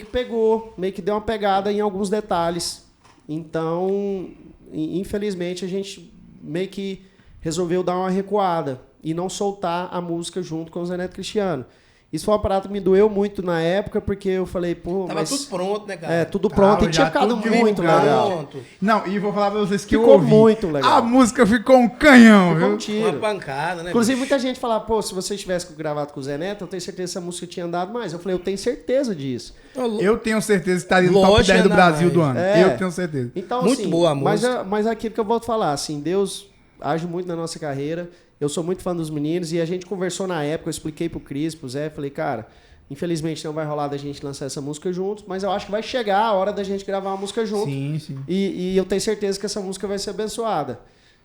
que deu uma pegada em alguns detalhes. Então, infelizmente, a gente meio que resolveu dar uma recuada e não soltar a música junto com o Zé Neto Cristiano. Isso foi uma parada que me doeu muito na época, porque eu falei, pô... Tava tudo pronto, né, cara? Tudo pronto. E tinha ficado muito legal. Não, e vou falar pra vocês que ficou muito legal. A música ficou um canhão, ficou viu? Um tiro. Uma pancada, né? Inclusive, muita gente falava, pô, se você tivesse gravado com o Zé Neto, eu tenho certeza que essa música tinha andado mais. Eu falei, eu tenho certeza disso. Eu tenho certeza que estaria no top 10 do Brasil do ano. Eu tenho certeza. Então, muito assim, boa a música. Mas aquilo que eu volto a falar, assim, Deus age muito na nossa carreira. Eu sou muito fã dos meninos e a gente conversou na época, eu expliquei pro Cris, pro Zé, falei, cara... Infelizmente não vai rolar da gente lançar essa música juntos, mas eu acho que vai chegar a hora da gente gravar uma música junto. Sim, sim. E eu tenho certeza que essa música vai ser abençoada.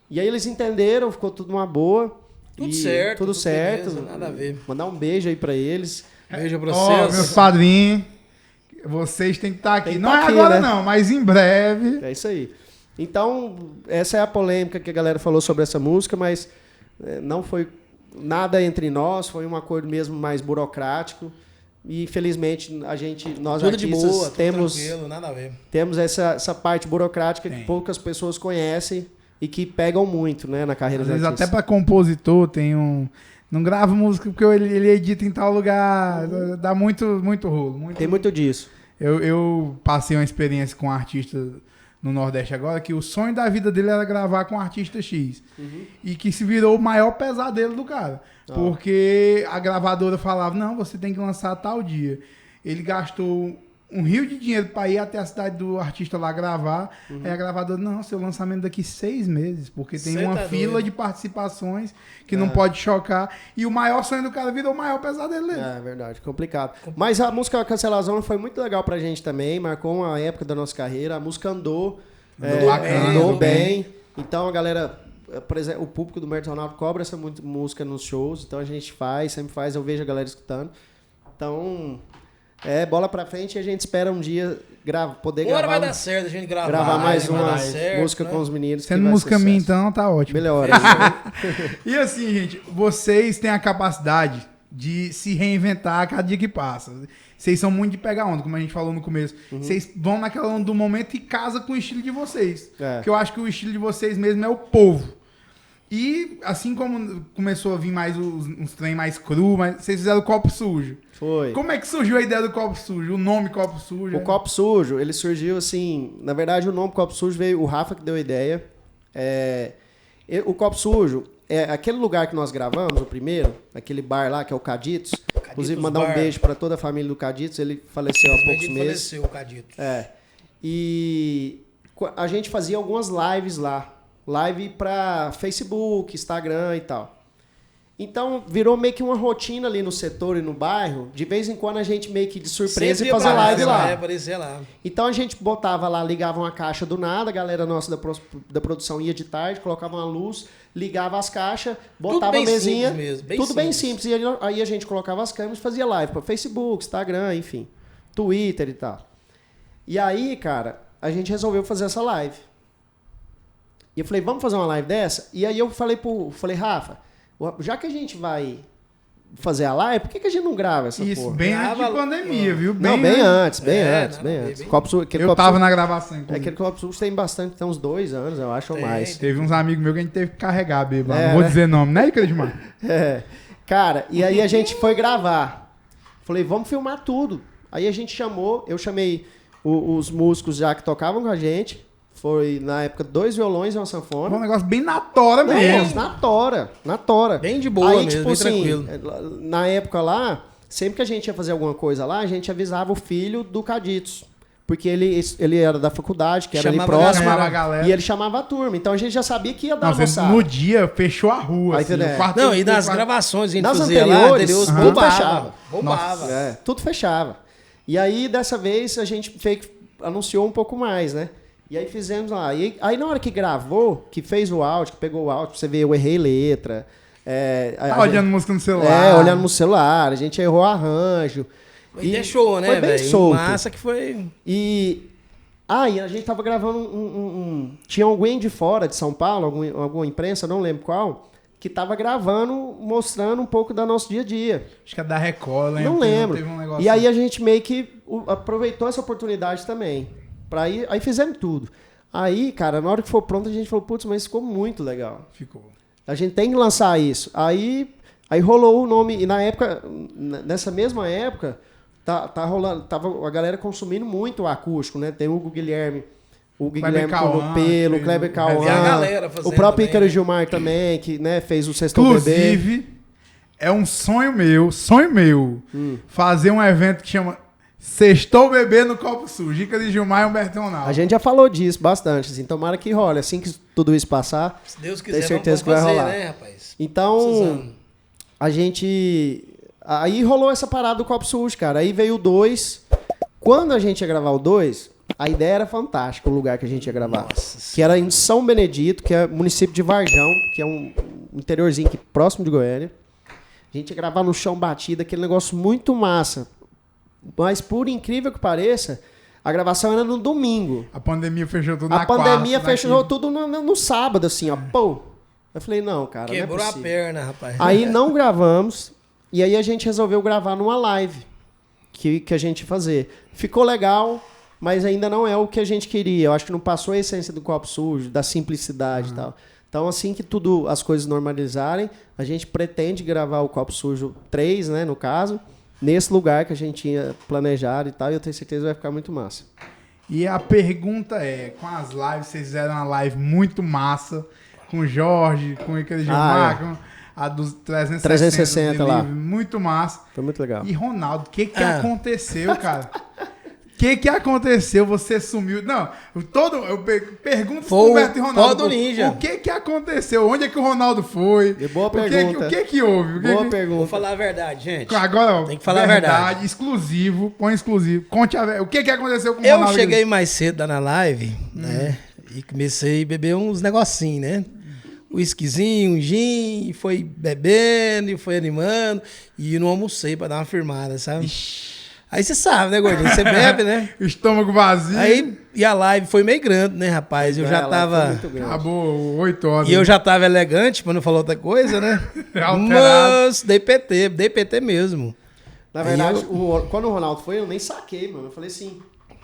E aí eles entenderam, ficou tudo uma boa. Tudo certo. Tudo certo. Beleza, nada a ver. Mandar um beijo aí pra eles. Beijo pra vocês. Meus padrinhos, vocês têm que estar aqui. Não é aqui, agora né? não, mas em breve. É isso aí. Então, essa é a polêmica que a galera falou sobre essa música, mas não foi nada entre nós, foi um acordo mesmo mais burocrático. E infelizmente nós tudo artistas de boa, temos tranquilo, nada a ver. Temos essa parte burocrática que poucas pessoas conhecem e que pegam muito, né, na carreira dos artistas. Até para compositor tem não grava música porque ele edita em tal lugar, dá muito rolo. Tem muito disso. Eu passei uma experiência com um artista no Nordeste agora, que o sonho da vida dele era gravar com um artista X. E que se virou o maior pesadelo do cara. Porque a gravadora falava, não, você tem que lançar tal dia. Ele gastou um rio de dinheiro para ir até a cidade do artista lá gravar. Aí a gravadora, não, seu lançamento daqui 6 meses, porque tem uma fila de participações que não pode chocar. E o maior sonho do cara virou o maior pesadelo dele. É verdade, complicado. Mas a música Cancela a Zona foi muito legal pra gente também, marcou uma época da nossa carreira. A música andou bem. Então a galera... Por exemplo, o público do Mertonal cobra essa música nos shows, então a gente sempre faz, eu vejo a galera escutando. Então, bola pra frente e a gente espera um dia poder gravar. Agora vai dar certo a gente gravar mais uma música, né, com os meninos. Sendo música minha, então, tá ótimo. Melhora. E assim, gente, vocês têm a capacidade de se reinventar a cada dia que passa. Vocês são muito de pegar onda, como a gente falou no começo. Vocês vão naquela onda do momento e casam com o estilo de vocês. Porque eu acho que o estilo de vocês mesmo é o povo. E assim como começou a vir mais uns trem mais cru, mas vocês fizeram o Copo Sujo. Foi. Como é que surgiu a ideia do Copo Sujo? O nome Copo Sujo? O Copo Sujo, ele surgiu assim... Na verdade, o nome Copo Sujo veio... O Rafa que deu a ideia. O Copo Sujo é aquele lugar que nós gravamos, o primeiro, aquele bar lá, que é o Caditos. Inclusive, mandar um beijo para toda a família do Caditos. Ele faleceu há poucos meses. Faleceu o Caditos. E a gente fazia algumas lives lá. Live para Facebook, Instagram e tal. Então, virou meio que uma rotina ali no setor e no bairro. De vez em quando, a gente meio que de surpresa e fazer live lá. Aparecer lá. Então, a gente botava lá, ligava uma caixa do nada, a galera nossa da produção ia de tarde, colocava uma luz, ligava as caixas, botava a mesinha. Tudo bem simples. E aí a gente colocava as câmeras e fazia live para Facebook, Instagram, enfim, Twitter e tal. E aí, cara, a gente resolveu fazer essa live. E eu falei, vamos fazer uma live dessa? E aí eu falei, Rafa, já que a gente vai fazer a live, por que a gente não grava essa porra? Isso, bem antes da pandemia, viu? Bem antes. Eu tava na gravação. Aquele Copo Sul tem bastante, tem uns 2 anos, eu acho, ou mais. Teve uns amigos meus que a gente teve que carregar, bêbado. Não vou dizer nome, né, Crismar? Cara, e aí a gente foi gravar. Falei, vamos filmar tudo. Aí a gente eu chamei os músicos já que tocavam com a gente. Foi, na época, 2 violões e uma sanfona. Foi um negócio bem na tora mesmo. Na tora. Bem de boa aí, mesmo, tipo, bem tranquilo. Na época lá, sempre que a gente ia fazer alguma coisa lá, a gente avisava o filho do Caditos. Porque ele era da faculdade, que era ali próximo. E ele chamava a turma. Então a gente já sabia que ia dar almoçada. No dia, fechou a rua. Aí, assim, e nas gravações a gente fazia anteriores, lá, tudo fechava. Bombava. Tudo fechava. E aí, dessa vez, a gente anunciou um pouco mais, né? E aí fizemos lá. E aí na hora que gravou, que fez o áudio, que pegou o áudio, você vê, eu errei letra. Olhando música no celular. Olhando no celular. A gente errou arranjo. E deixou, né, velho? Foi bem solto. Massa que foi... E a gente tava gravando tinha alguém de fora de São Paulo, alguma imprensa, não lembro qual, que tava gravando, mostrando um pouco do nosso dia a dia. Acho que é da Record, né? Não lembro. E aí a gente meio que aproveitou essa oportunidade também. Aí fizemos tudo. Aí, cara, na hora que for pronto, a gente falou, putz, mas ficou muito legal. Ficou. A gente tem que lançar isso. Aí rolou o nome, e na época, nessa mesma época, tá rolando, tava a galera consumindo muito o acústico, né? Tem o Hugo Guilherme Pelo, o Kleber Cauã, o próprio Ícaro Gilmar também, que, né, fez o Sextou Bebê. Inclusive, é um sonho meu, fazer um evento que chama Sextou Bebê no Copo Sul, Ícaro de Gilmar e Humberto Ronaldo. A gente já falou disso bastante, assim, tomara que role. Assim que tudo isso passar, se Deus quiser, tenho certeza que vai rolar. Né, rapaz? Então, a gente... Aí rolou essa parada do Copo Sul, cara. Aí veio o 2. Quando a gente ia gravar o 2, a ideia era fantástica, o lugar que a gente ia gravar. Nossa, que era em São Benedito, que é município de Varjão, que é um interiorzinho aqui próximo de Goiânia. A gente ia gravar no chão batido, aquele negócio muito massa. Mas, por incrível que pareça, a gravação era no domingo. A pandemia fechou tudo na quarta. A pandemia fechou tudo no sábado, assim, ó. Pô. Eu falei, não, cara, quebrou não é a perna, rapaz. Aí não gravamos, e aí a gente resolveu gravar numa live que a gente ia fazer. Ficou legal, mas ainda não é o que a gente queria. Eu acho que não passou a essência do Copo Sujo, da simplicidade e tal. Então, assim que as coisas normalizarem, a gente pretende gravar o Copo Sujo 3, né, no caso, nesse lugar que a gente tinha planejado e tal, e eu tenho certeza que vai ficar muito massa. E a pergunta é, com as lives, vocês fizeram uma live muito massa, com o Jorge, com o Ícaro Gilmar, com a dos 360 lá. Muito massa. Foi muito legal. E Ronaldo, o que aconteceu, cara? O que aconteceu? Você sumiu. Não, eu pergunto pro Humberto e Ronaldo. O que aconteceu? Onde é que o Ronaldo foi? Boa pergunta. O que houve? Boa pergunta. Vou falar a verdade, gente. Agora, tem que falar a verdade. Exclusivo, põe exclusivo. Conte o que aconteceu com o Ronaldo. Eu cheguei mais cedo lá na live, né? E comecei a beber uns negocinhos, né? Um whiskyzinho, um gin, e foi bebendo, e foi animando. E não almocei pra dar uma firmada, sabe? Ixi. Aí você sabe, né, gordinho? Você bebe, né? Estômago vazio. Aí, e a live foi meio grande, né, rapaz? Eu já tava... Acabou 8 horas. E eu já tava elegante, pra não falar outra coisa, né? Mas dei PT mesmo. Na verdade, quando o Ronaldo foi, eu nem saquei, mano. Eu falei assim...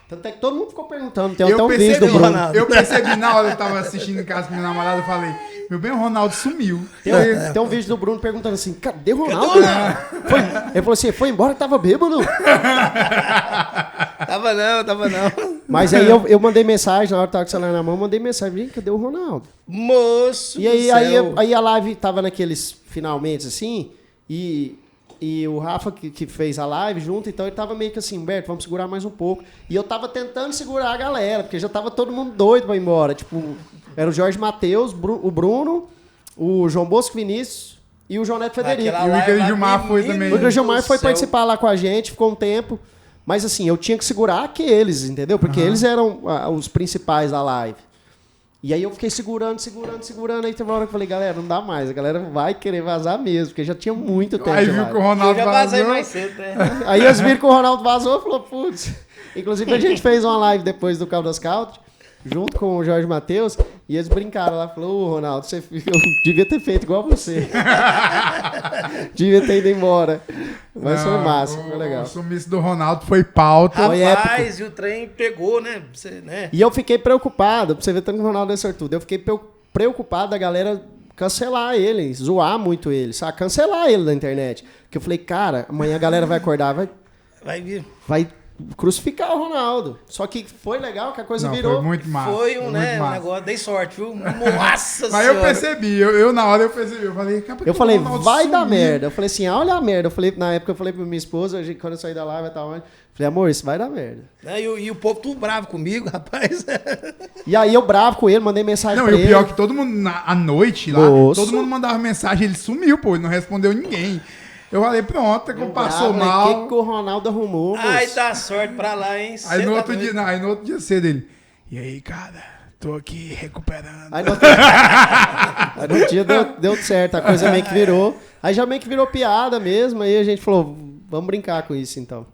Tanto é que todo mundo ficou perguntando. Tem até um vídeo do Bruno. Eu percebi na hora que eu tava assistindo em casa com minha namorada, eu falei, meu bem, o Ronaldo sumiu. Tem um vídeo do Bruno perguntando assim, cadê o Ronaldo? Ele falou assim, foi embora que tava bêbado. Tava não. Mas aí eu mandei mensagem, na hora que tava com o celular na mão, mandei mensagem, cadê o Ronaldo? Moço e aí a live tava naqueles finalmente assim, e o Rafa, que fez a live junto, então ele tava meio que assim, Humberto, vamos segurar mais um pouco. E eu tava tentando segurar a galera, porque já tava todo mundo doido pra ir embora. Tipo, era o Jorge Mateus, o Bruno, o João Bosco Vinícius e o João Neto Federico. E o Igor Gilmar foi também. O Igor Gilmar foi participar lá com a gente, ficou um tempo. Mas assim, eu tinha que segurar aqueles, entendeu? Porque eles eram os principais da live. E aí eu fiquei segurando. Aí teve uma hora que eu falei, galera, não dá mais. A galera vai querer vazar mesmo, porque já tinha muito tempo. Aí viu que o Ronaldo vazou. Mais cedo, né? Aí eles viram que o Ronaldo vazou e falou, putz. Inclusive a gente fez uma live depois do Caldas Country, junto com o Jorge Matheus, e eles brincaram lá, falou, ô Ronaldo, eu devia ter feito igual você. Devia ter ido embora. Mas foi massa, foi legal. O sumiço do Ronaldo foi pauta. Rapaz, e o trem pegou, né? Né? E eu fiquei preocupado, pra você ver tanto que o Ronaldo é sortudo, eu fiquei preocupado da galera cancelar ele, zoar muito ele, sabe? Cancelar ele da internet. Porque eu falei, cara, amanhã a galera vai acordar, vai crucificar o Ronaldo. Só que foi legal que a coisa virou. Foi muito massa. Foi um negócio, dei sorte, viu? Nossa Mas eu percebi, na hora eu percebi. Eu falei, vai dar merda. Eu falei assim, olha a merda. Na época eu falei pra minha esposa, quando eu saí da live e tal, falei, amor, isso vai dar merda. E o povo tudo bravo comigo, rapaz. E aí eu bravo com ele, mandei mensagem pra ele. Não, e o pior é que todo mundo, à noite lá, todo mundo mandava mensagem, ele sumiu, pô, ele não respondeu ninguém. Eu falei, pronto, que passou mal. O que o Ronaldo arrumou, moço? Ai, dá sorte pra lá, hein? Aí no outro dia cedo ele, e aí, cara, tô aqui recuperando. Aí no dia deu certo, a coisa meio que virou. Aí já meio que virou piada mesmo, aí a gente falou, vamos brincar com isso então.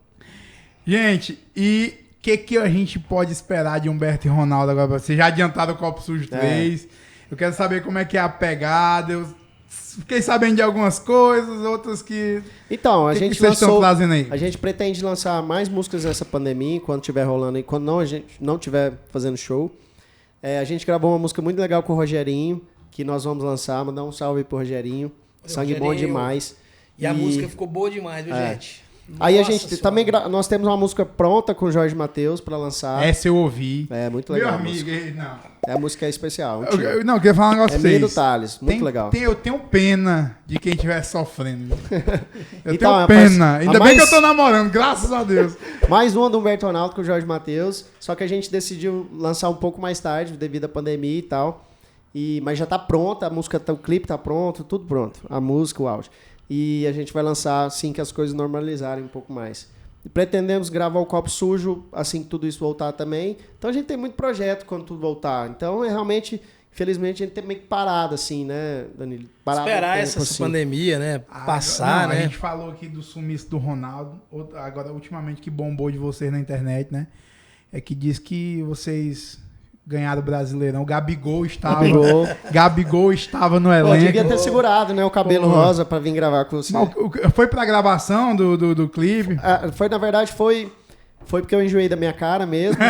Gente, e o que a gente pode esperar de Humberto e Ronaldo agora? Vocês já adiantaram o Copo Sujo 3. Eu quero saber como é que é a pegada. Eu fiquei sabendo de algumas coisas, outras que... Então, a gente vocês estão trazendo aí? A gente pretende lançar mais músicas nessa pandemia, enquanto estiver rolando e quando a gente não estiver fazendo show. A gente gravou uma música muito legal com o Rogerinho, que nós vamos lançar, mandar um salve pro Rogerinho. Sangue bom demais. E a música ficou boa demais, viu, gente? Aí a gente também nós temos uma música pronta com o Jorge Matheus pra lançar. Essa eu ouvi. É muito legal. Meu amigo, não. A música é especial. Eu queria falar um negócio pra vocês. Do Thales, muito legal. Eu tenho pena de quem estiver sofrendo. Eu então, tenho pena. Ainda bem que eu tô namorando, graças a Deus. Mais uma do Humberto Ronaldo com o Jorge Matheus. Só que a gente decidiu lançar um pouco mais tarde, devido à pandemia e tal. Mas já tá pronta, a música, o clipe tá pronto, tudo pronto. A música, o áudio. E a gente vai lançar assim que as coisas normalizarem um pouco mais. E pretendemos gravar o Copo Sujo assim que tudo isso voltar também. Então a gente tem muito projeto quando tudo voltar. Então realmente, infelizmente, a gente tem meio que parado assim, né, Danilo? Parado esperar essa pandemia, né? Passar, né? A gente falou aqui do sumiço do Ronaldo. Agora, ultimamente, que bombou de vocês na internet, né? É que diz que vocês... ganharam o Brasileirão. Gabigol estava no elenco. Eu devia ter segurado, né, o cabelo rosa pra vir gravar com você. Foi pra gravação do clipe? Na verdade, foi porque eu enjoei da minha cara mesmo.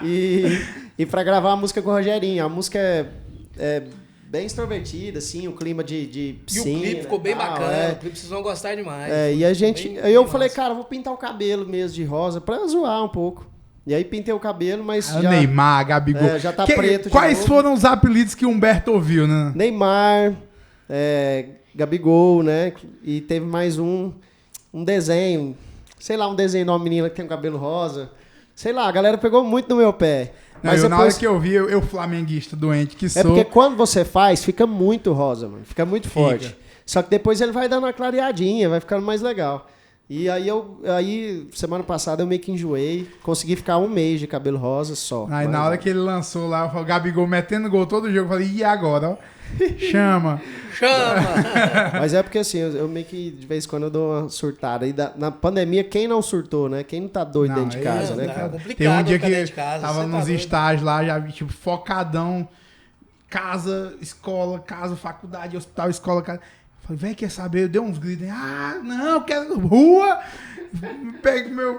e pra gravar a música com o Rogerinho. A música é bem extrovertida, assim, o clima de piscina. E o clipe ficou bem bacana. O clipe vocês vão gostar demais. E a gente... Eu falei, cara, vou pintar o cabelo mesmo de rosa pra zoar um pouco. E aí pintei o cabelo, mas já... Neymar, Gabigol. Já tá preto. Quais foram os apelidos que o Humberto ouviu, né? Neymar, Gabigol, né? E teve mais um desenho. Sei lá, um desenho de uma menina que tem um cabelo rosa. Sei lá, a galera pegou muito no meu pé. Mas na hora que eu vi, eu flamenguista doente que sou... porque quando você faz, fica muito rosa, mano. Fica muito forte. Só que depois ele vai dando uma clareadinha, vai ficando mais legal. E aí, semana passada eu meio que enjoei, consegui ficar um mês de cabelo rosa só. Aí na hora que ele lançou lá, o Gabigol metendo gol todo jogo, eu falei, e agora? Ó? Chama! Mas é porque assim, eu meio que de vez em quando eu dou uma surtada. E na pandemia, quem não surtou, né? Quem não tá doido dentro de casa, né, cara? Tem um dia que tava nos estágios lá, já vi, tipo, focadão, casa, faculdade, hospital, escola, casa. Falei, velho, quer saber? Eu dei uns gritos. Não, quero rua.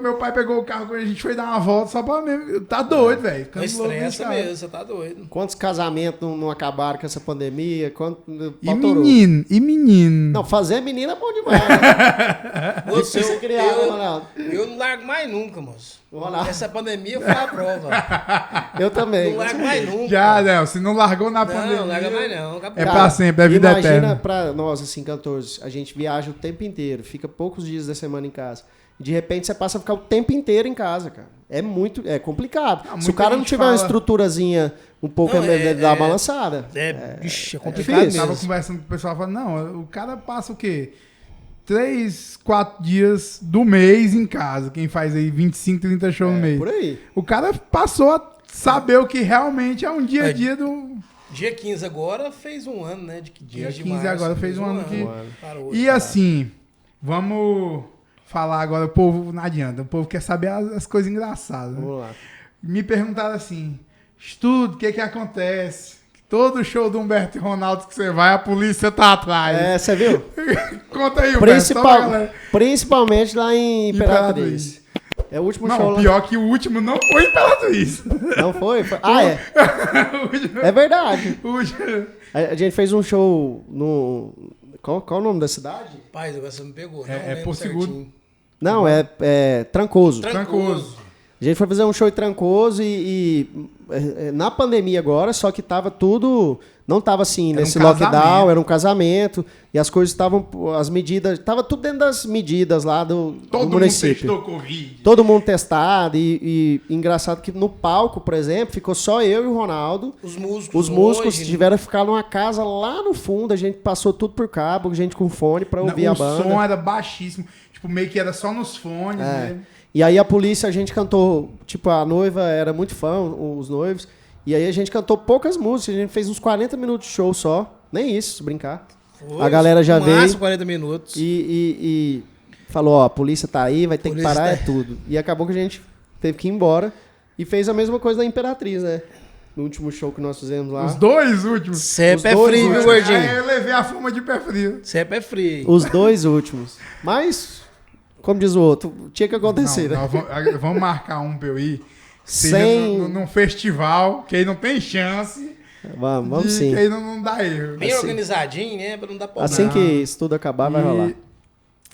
Meu pai pegou o carro quando a gente foi dar uma volta só pra mesmo. Tá doido, velho. Estressa mesmo, você tá doido. Quantos casamentos não acabaram com essa pandemia? E menino. Não, fazer menina é bom demais. Eu não largo mais nunca, moço. Essa pandemia foi a prova. Eu também. Não largo mais nunca. Já, Léo, se não largou na pandemia. Não larga mais não. É pra sempre, é vida eterna. Imagina pra nós, assim, cantores, a gente viaja o tempo inteiro, fica poucos dias da semana em casa. De repente você passa a ficar o tempo inteiro em casa, cara. É complicado. Se o cara não tiver uma estruturazinha um pouco da balançada. É complicado difícil. Eu tava conversando com o pessoal falando, não, o cara passa o quê? 3, 4 dias do mês em casa. Quem faz aí 25, 30 shows no mês. Por aí. O cara passou a saber o que realmente é um dia a dia do... Dia 15 agora fez um ano, né? Dia 15 agora fez um ano que... Parou, e assim, vamos falar agora, o povo não adianta, o povo quer saber as coisas engraçadas. Né? Vamos lá. Me perguntaram assim, estudo, o que acontece? Todo show do Humberto e Ronaldo que você vai, a polícia tá atrás. Você viu? Conta aí, Humberto. Principalmente lá em Imperatriz. É o último show lá. Pior que o último não foi Imperatriz. Não foi? É. É verdade. A gente fez um show no... Qual é o nome da cidade? Pai, você me pegou. É Porto Seguro. Não, é Trancoso. Trancoso. A gente foi fazer um show em Trancoso na pandemia agora, só que tava tudo... Não tava assim, nesse lockdown, era um casamento, e as coisas estavam... As medidas... Tava tudo dentro das medidas lá do município. Todo mundo testou Covid. Todo mundo testado, e engraçado que no palco, por exemplo, ficou só eu e o Ronaldo. Os músicos longe, tiveram que ficar numa casa lá no fundo, a gente passou tudo por cabo, gente com fone pra ouvir a banda. O som era baixíssimo, tipo, meio que era só nos fones, né? E aí a polícia, a gente cantou, tipo, a noiva era muito fã, os noivos, e aí a gente cantou poucas músicas, a gente fez uns 40 minutos de show só, nem isso, se brincar. A galera já veio 40 minutos. E falou, ó, a polícia tá aí, vai ter que parar, é tudo. E acabou que a gente teve que ir embora e fez a mesma coisa na Imperatriz, né? No último show que nós fizemos lá. Os 2 últimos. Você é pé frio, viu, gordinho? Aí eu levei a fama de pé frio. Você é pé frio. Os 2 últimos. Mas... Como diz o outro, tinha que acontecer, né? Vamos marcar um pra eu ir. Num festival, que aí não tem chance. Vamos sim. Que aí não dá erro. Bem organizadinho, né? Pra não dar problema. Assim que isso tudo acabar, vai rolar.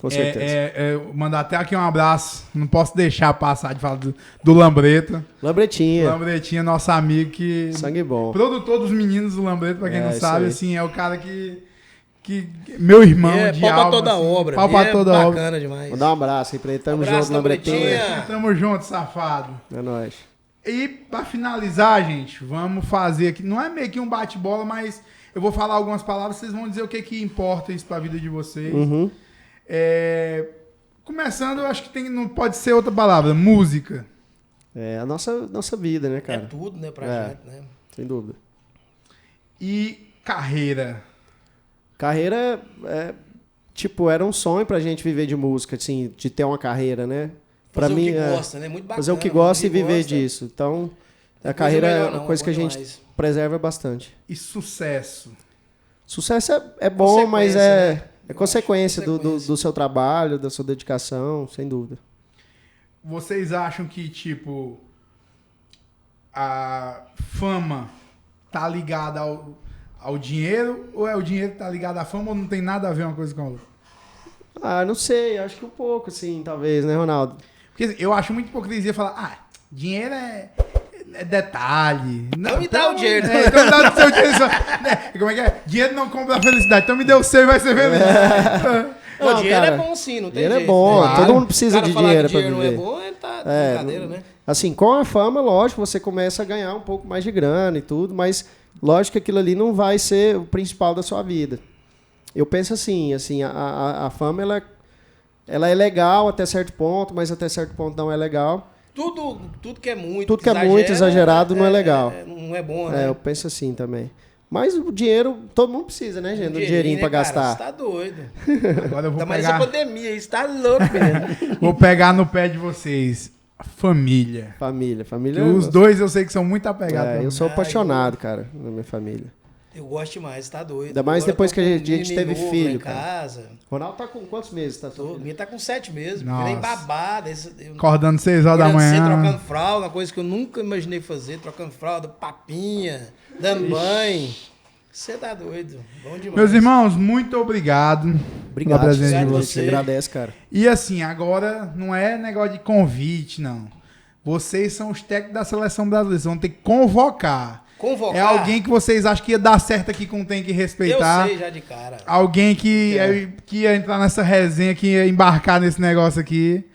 Com certeza. Mandar até aqui um abraço. Não posso deixar passar de falar do Lambreta. Lambretinha, nosso amigo que... Sangue bom. Produtor dos meninos do Lambreta, pra quem não sabe, assim, é o cara que meu irmão de alma, pra toda a obra. Pau pra toda a obra. Bacana demais. Vou dar um abraço aí pra ele. Tamo junto, Lambretinha. Tamo junto, safado. É nóis. E pra finalizar, gente, vamos fazer aqui. Não é meio que um bate-bola, mas eu vou falar algumas palavras. Vocês vão dizer o que importa isso pra vida de vocês. Uhum. Começando, eu acho que não pode ser outra palavra. Música. É a nossa vida, né, cara? É tudo, né, pra gente, né? Sem dúvida. E carreira. Carreira, era um sonho pra gente viver de música, assim, de ter uma carreira, né? Pra mim, o que gosta, né? Muito bacana. Fazer o que gosta e viver disso. Então, a carreira é uma coisa que a gente preserva bastante. E sucesso? Sucesso é bom, mas é consequência do seu trabalho, da sua dedicação, sem dúvida. Vocês acham que, tipo, a fama tá ligada ao dinheiro, ou é o dinheiro que tá ligado à fama, ou não tem nada a ver uma coisa com a outra? Não sei, acho que um pouco, assim, talvez, né, Ronaldo? Porque eu acho muito hipocrisia falar, dinheiro é detalhe. Não me dá o dinheiro. Então me dá o seu dinheiro. Como é que é? Dinheiro não compra a felicidade, então me dê o seu e vai ser feliz. Não, dinheiro é bom sim, não tem dinheiro jeito. É bom, claro. Todo mundo precisa de dinheiro pra viver. Não é bom, ele tá de brincadeira, né? Assim, com a fama, lógico, você começa a ganhar um pouco mais de grana e tudo, mas lógico que aquilo ali não vai ser o principal da sua vida. Eu penso assim, a fama, ela é legal até certo ponto, mas até certo ponto não é legal. Tudo que é muito Tudo que é muito exagerado não é legal. Não é bom, né? Eu penso assim também. Mas o dinheiro, todo mundo precisa, né, gente? Um dinheirinho pra gastar. Você tá doido. Agora eu vou mais essa pandemia, isso tá louco, menino. Vou pegar no pé de vocês. Família. Família. Os dois eu sei que são muito apegados. Eu sou apaixonado, cara, na minha família. Eu gosto demais, tá doido. Ainda mais depois que a gente teve filho, cara. Casa. Ronaldo tá com quantos meses? Minha tá com 7 meses. Nem babada. Acordando 6 horas da manhã. Trocando fralda, uma coisa que eu nunca imaginei fazer. Trocando fralda, papinha, dando banho. Você tá doido. Bom demais. Meus irmãos, muito obrigado. Obrigado pela presença de vocês. Você agradece, cara. E assim, agora não é negócio de convite, não. Vocês são os técnicos da seleção brasileira. Vocês vão ter que convocar. É alguém que vocês acham que ia dar certo aqui com Tem Que Respeitar. Eu sei já de cara. Alguém que ia entrar nessa resenha, que ia embarcar nesse negócio aqui.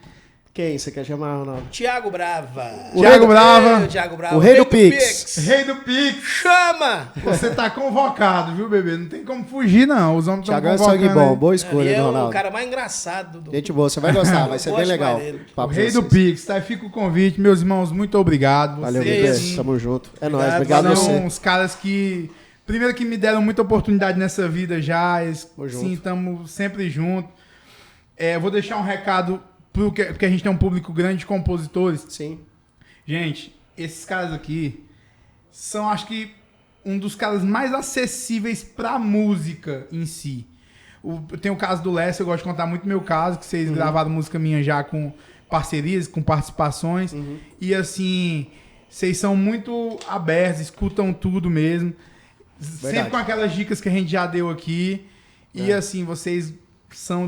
Quem você quer chamar, Ronaldo? Thiago Brava. Thiago Brava. Thiago Brava. O rei do Pix. Rei do Pix. Chama! Você tá convocado, viu, bebê? Não tem como fugir, não. Os homens estão Thiago é convocando. sangue bom, boa escolha, Ele é Ronaldo. o cara mais engraçado do... Gente boa, você vai gostar, vai ser bem legal. O rei do Pix, tá? Fica o convite, meus irmãos, muito obrigado. Valeu, Vocês, bebê. Tamo junto. É nóis, obrigado a você. São os caras que... Primeiro que me deram muita oportunidade nessa vida já. Sim, estamos sempre juntos. Vou deixar um recado, porque a gente tem um público grande de compositores. Sim. Gente, esses caras aqui são, acho que, um dos caras mais acessíveis pra música em si. Tem o caso do Lester, eu gosto de contar muito meu caso, que vocês gravaram música minha já com parcerias, com participações. E assim, vocês são muito abertos, escutam tudo mesmo. Verdade. Sempre com aquelas dicas que a gente já deu aqui. E assim, vocês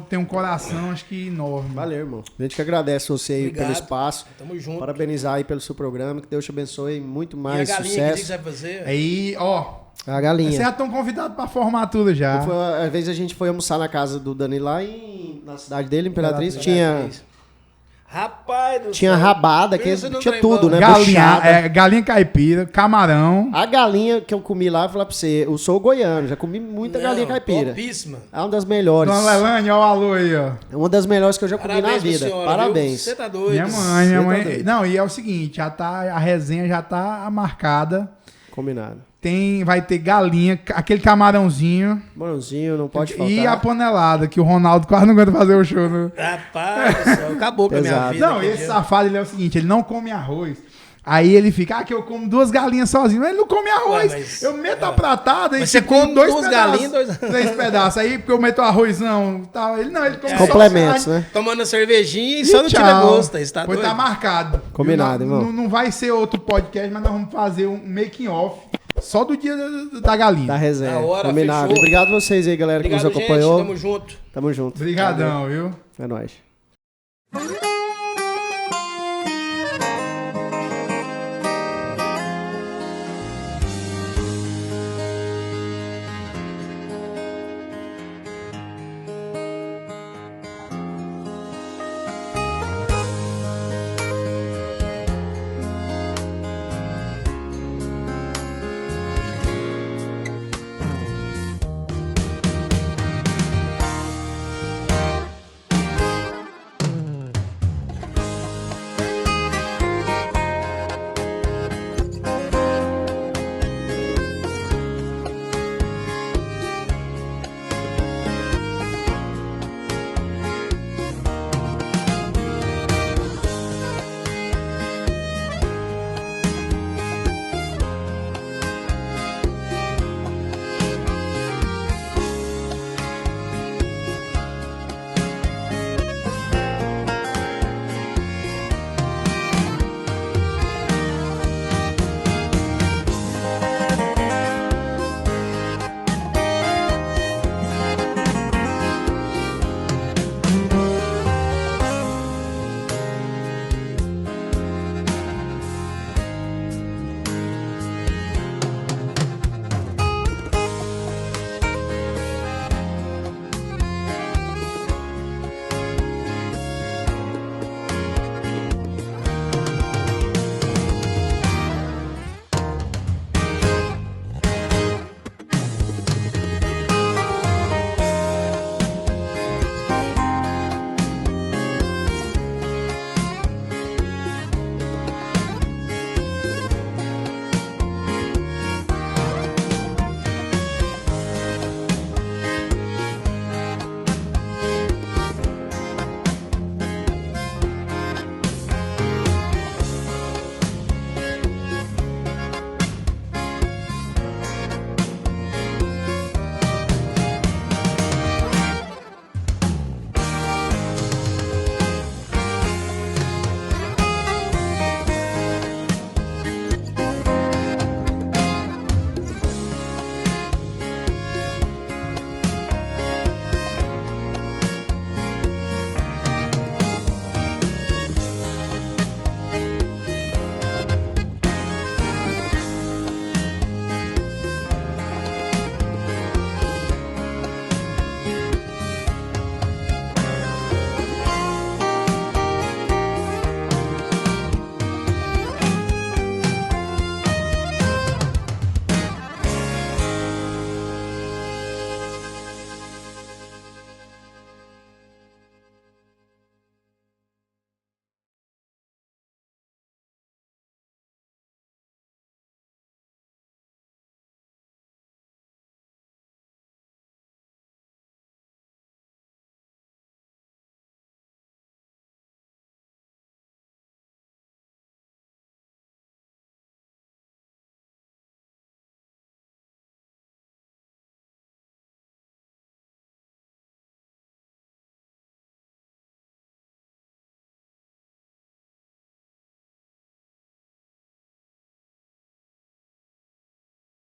têm um coração, acho que enorme. Valeu, irmão. A gente que agradece você aí pelo espaço. Tamo junto. Parabenizar aí pelo seu programa. Que Deus te abençoe muito mais. E a galinha sucesso. que você vai fazer? Aí, ó. A galinha. Vocês já estão convidados pra formatura já. Às vezes a gente foi almoçar na casa do Dani lá na cidade dele, Imperatriz. Tinha... Rapaz do Tinha céu. rabada, tinha tudo, né? Galinha caipira, camarão. A galinha que eu comi lá, eu vou falar pra você, eu sou goiano, já comi muita galinha caipira. Topíssima. É uma das melhores. Dona Lelane, ó o alô aí, ó. É uma das melhores que eu já comi na vida. Senhora, parabéns. Você tá doido. Minha mãe. Tá não, e é o seguinte, a resenha já tá marcada. Combinado. Vai ter galinha, aquele camarãozinho. Camarãozinho, não pode faltar. E a panelada, que o Ronaldo quase não aguenta fazer o show. Né? Rapaz do céu, acabou com a minha vida. Não, esse safado, ele é o seguinte, ele não come arroz. Aí ele fica, que eu como 2 galinhas sozinho. Mas ele não come arroz. Eu meto a pratada e você come 2 galinhas, 3 pedaços. Aí, porque eu meto o arrozão e tal. Ele come complementos, só né? Tomando a cervejinha e só não tira gosto. Está doido. Tá marcado. Combinado, irmão. Não vai ser outro podcast, mas nós vamos fazer um making off. Só do dia da galinha. Da resenha. Da hora, combinado. Fechou. Obrigado a vocês aí, galera, que nos acompanhou. Gente, tamo junto. Tamo junto. Obrigadão, viu? É nóis.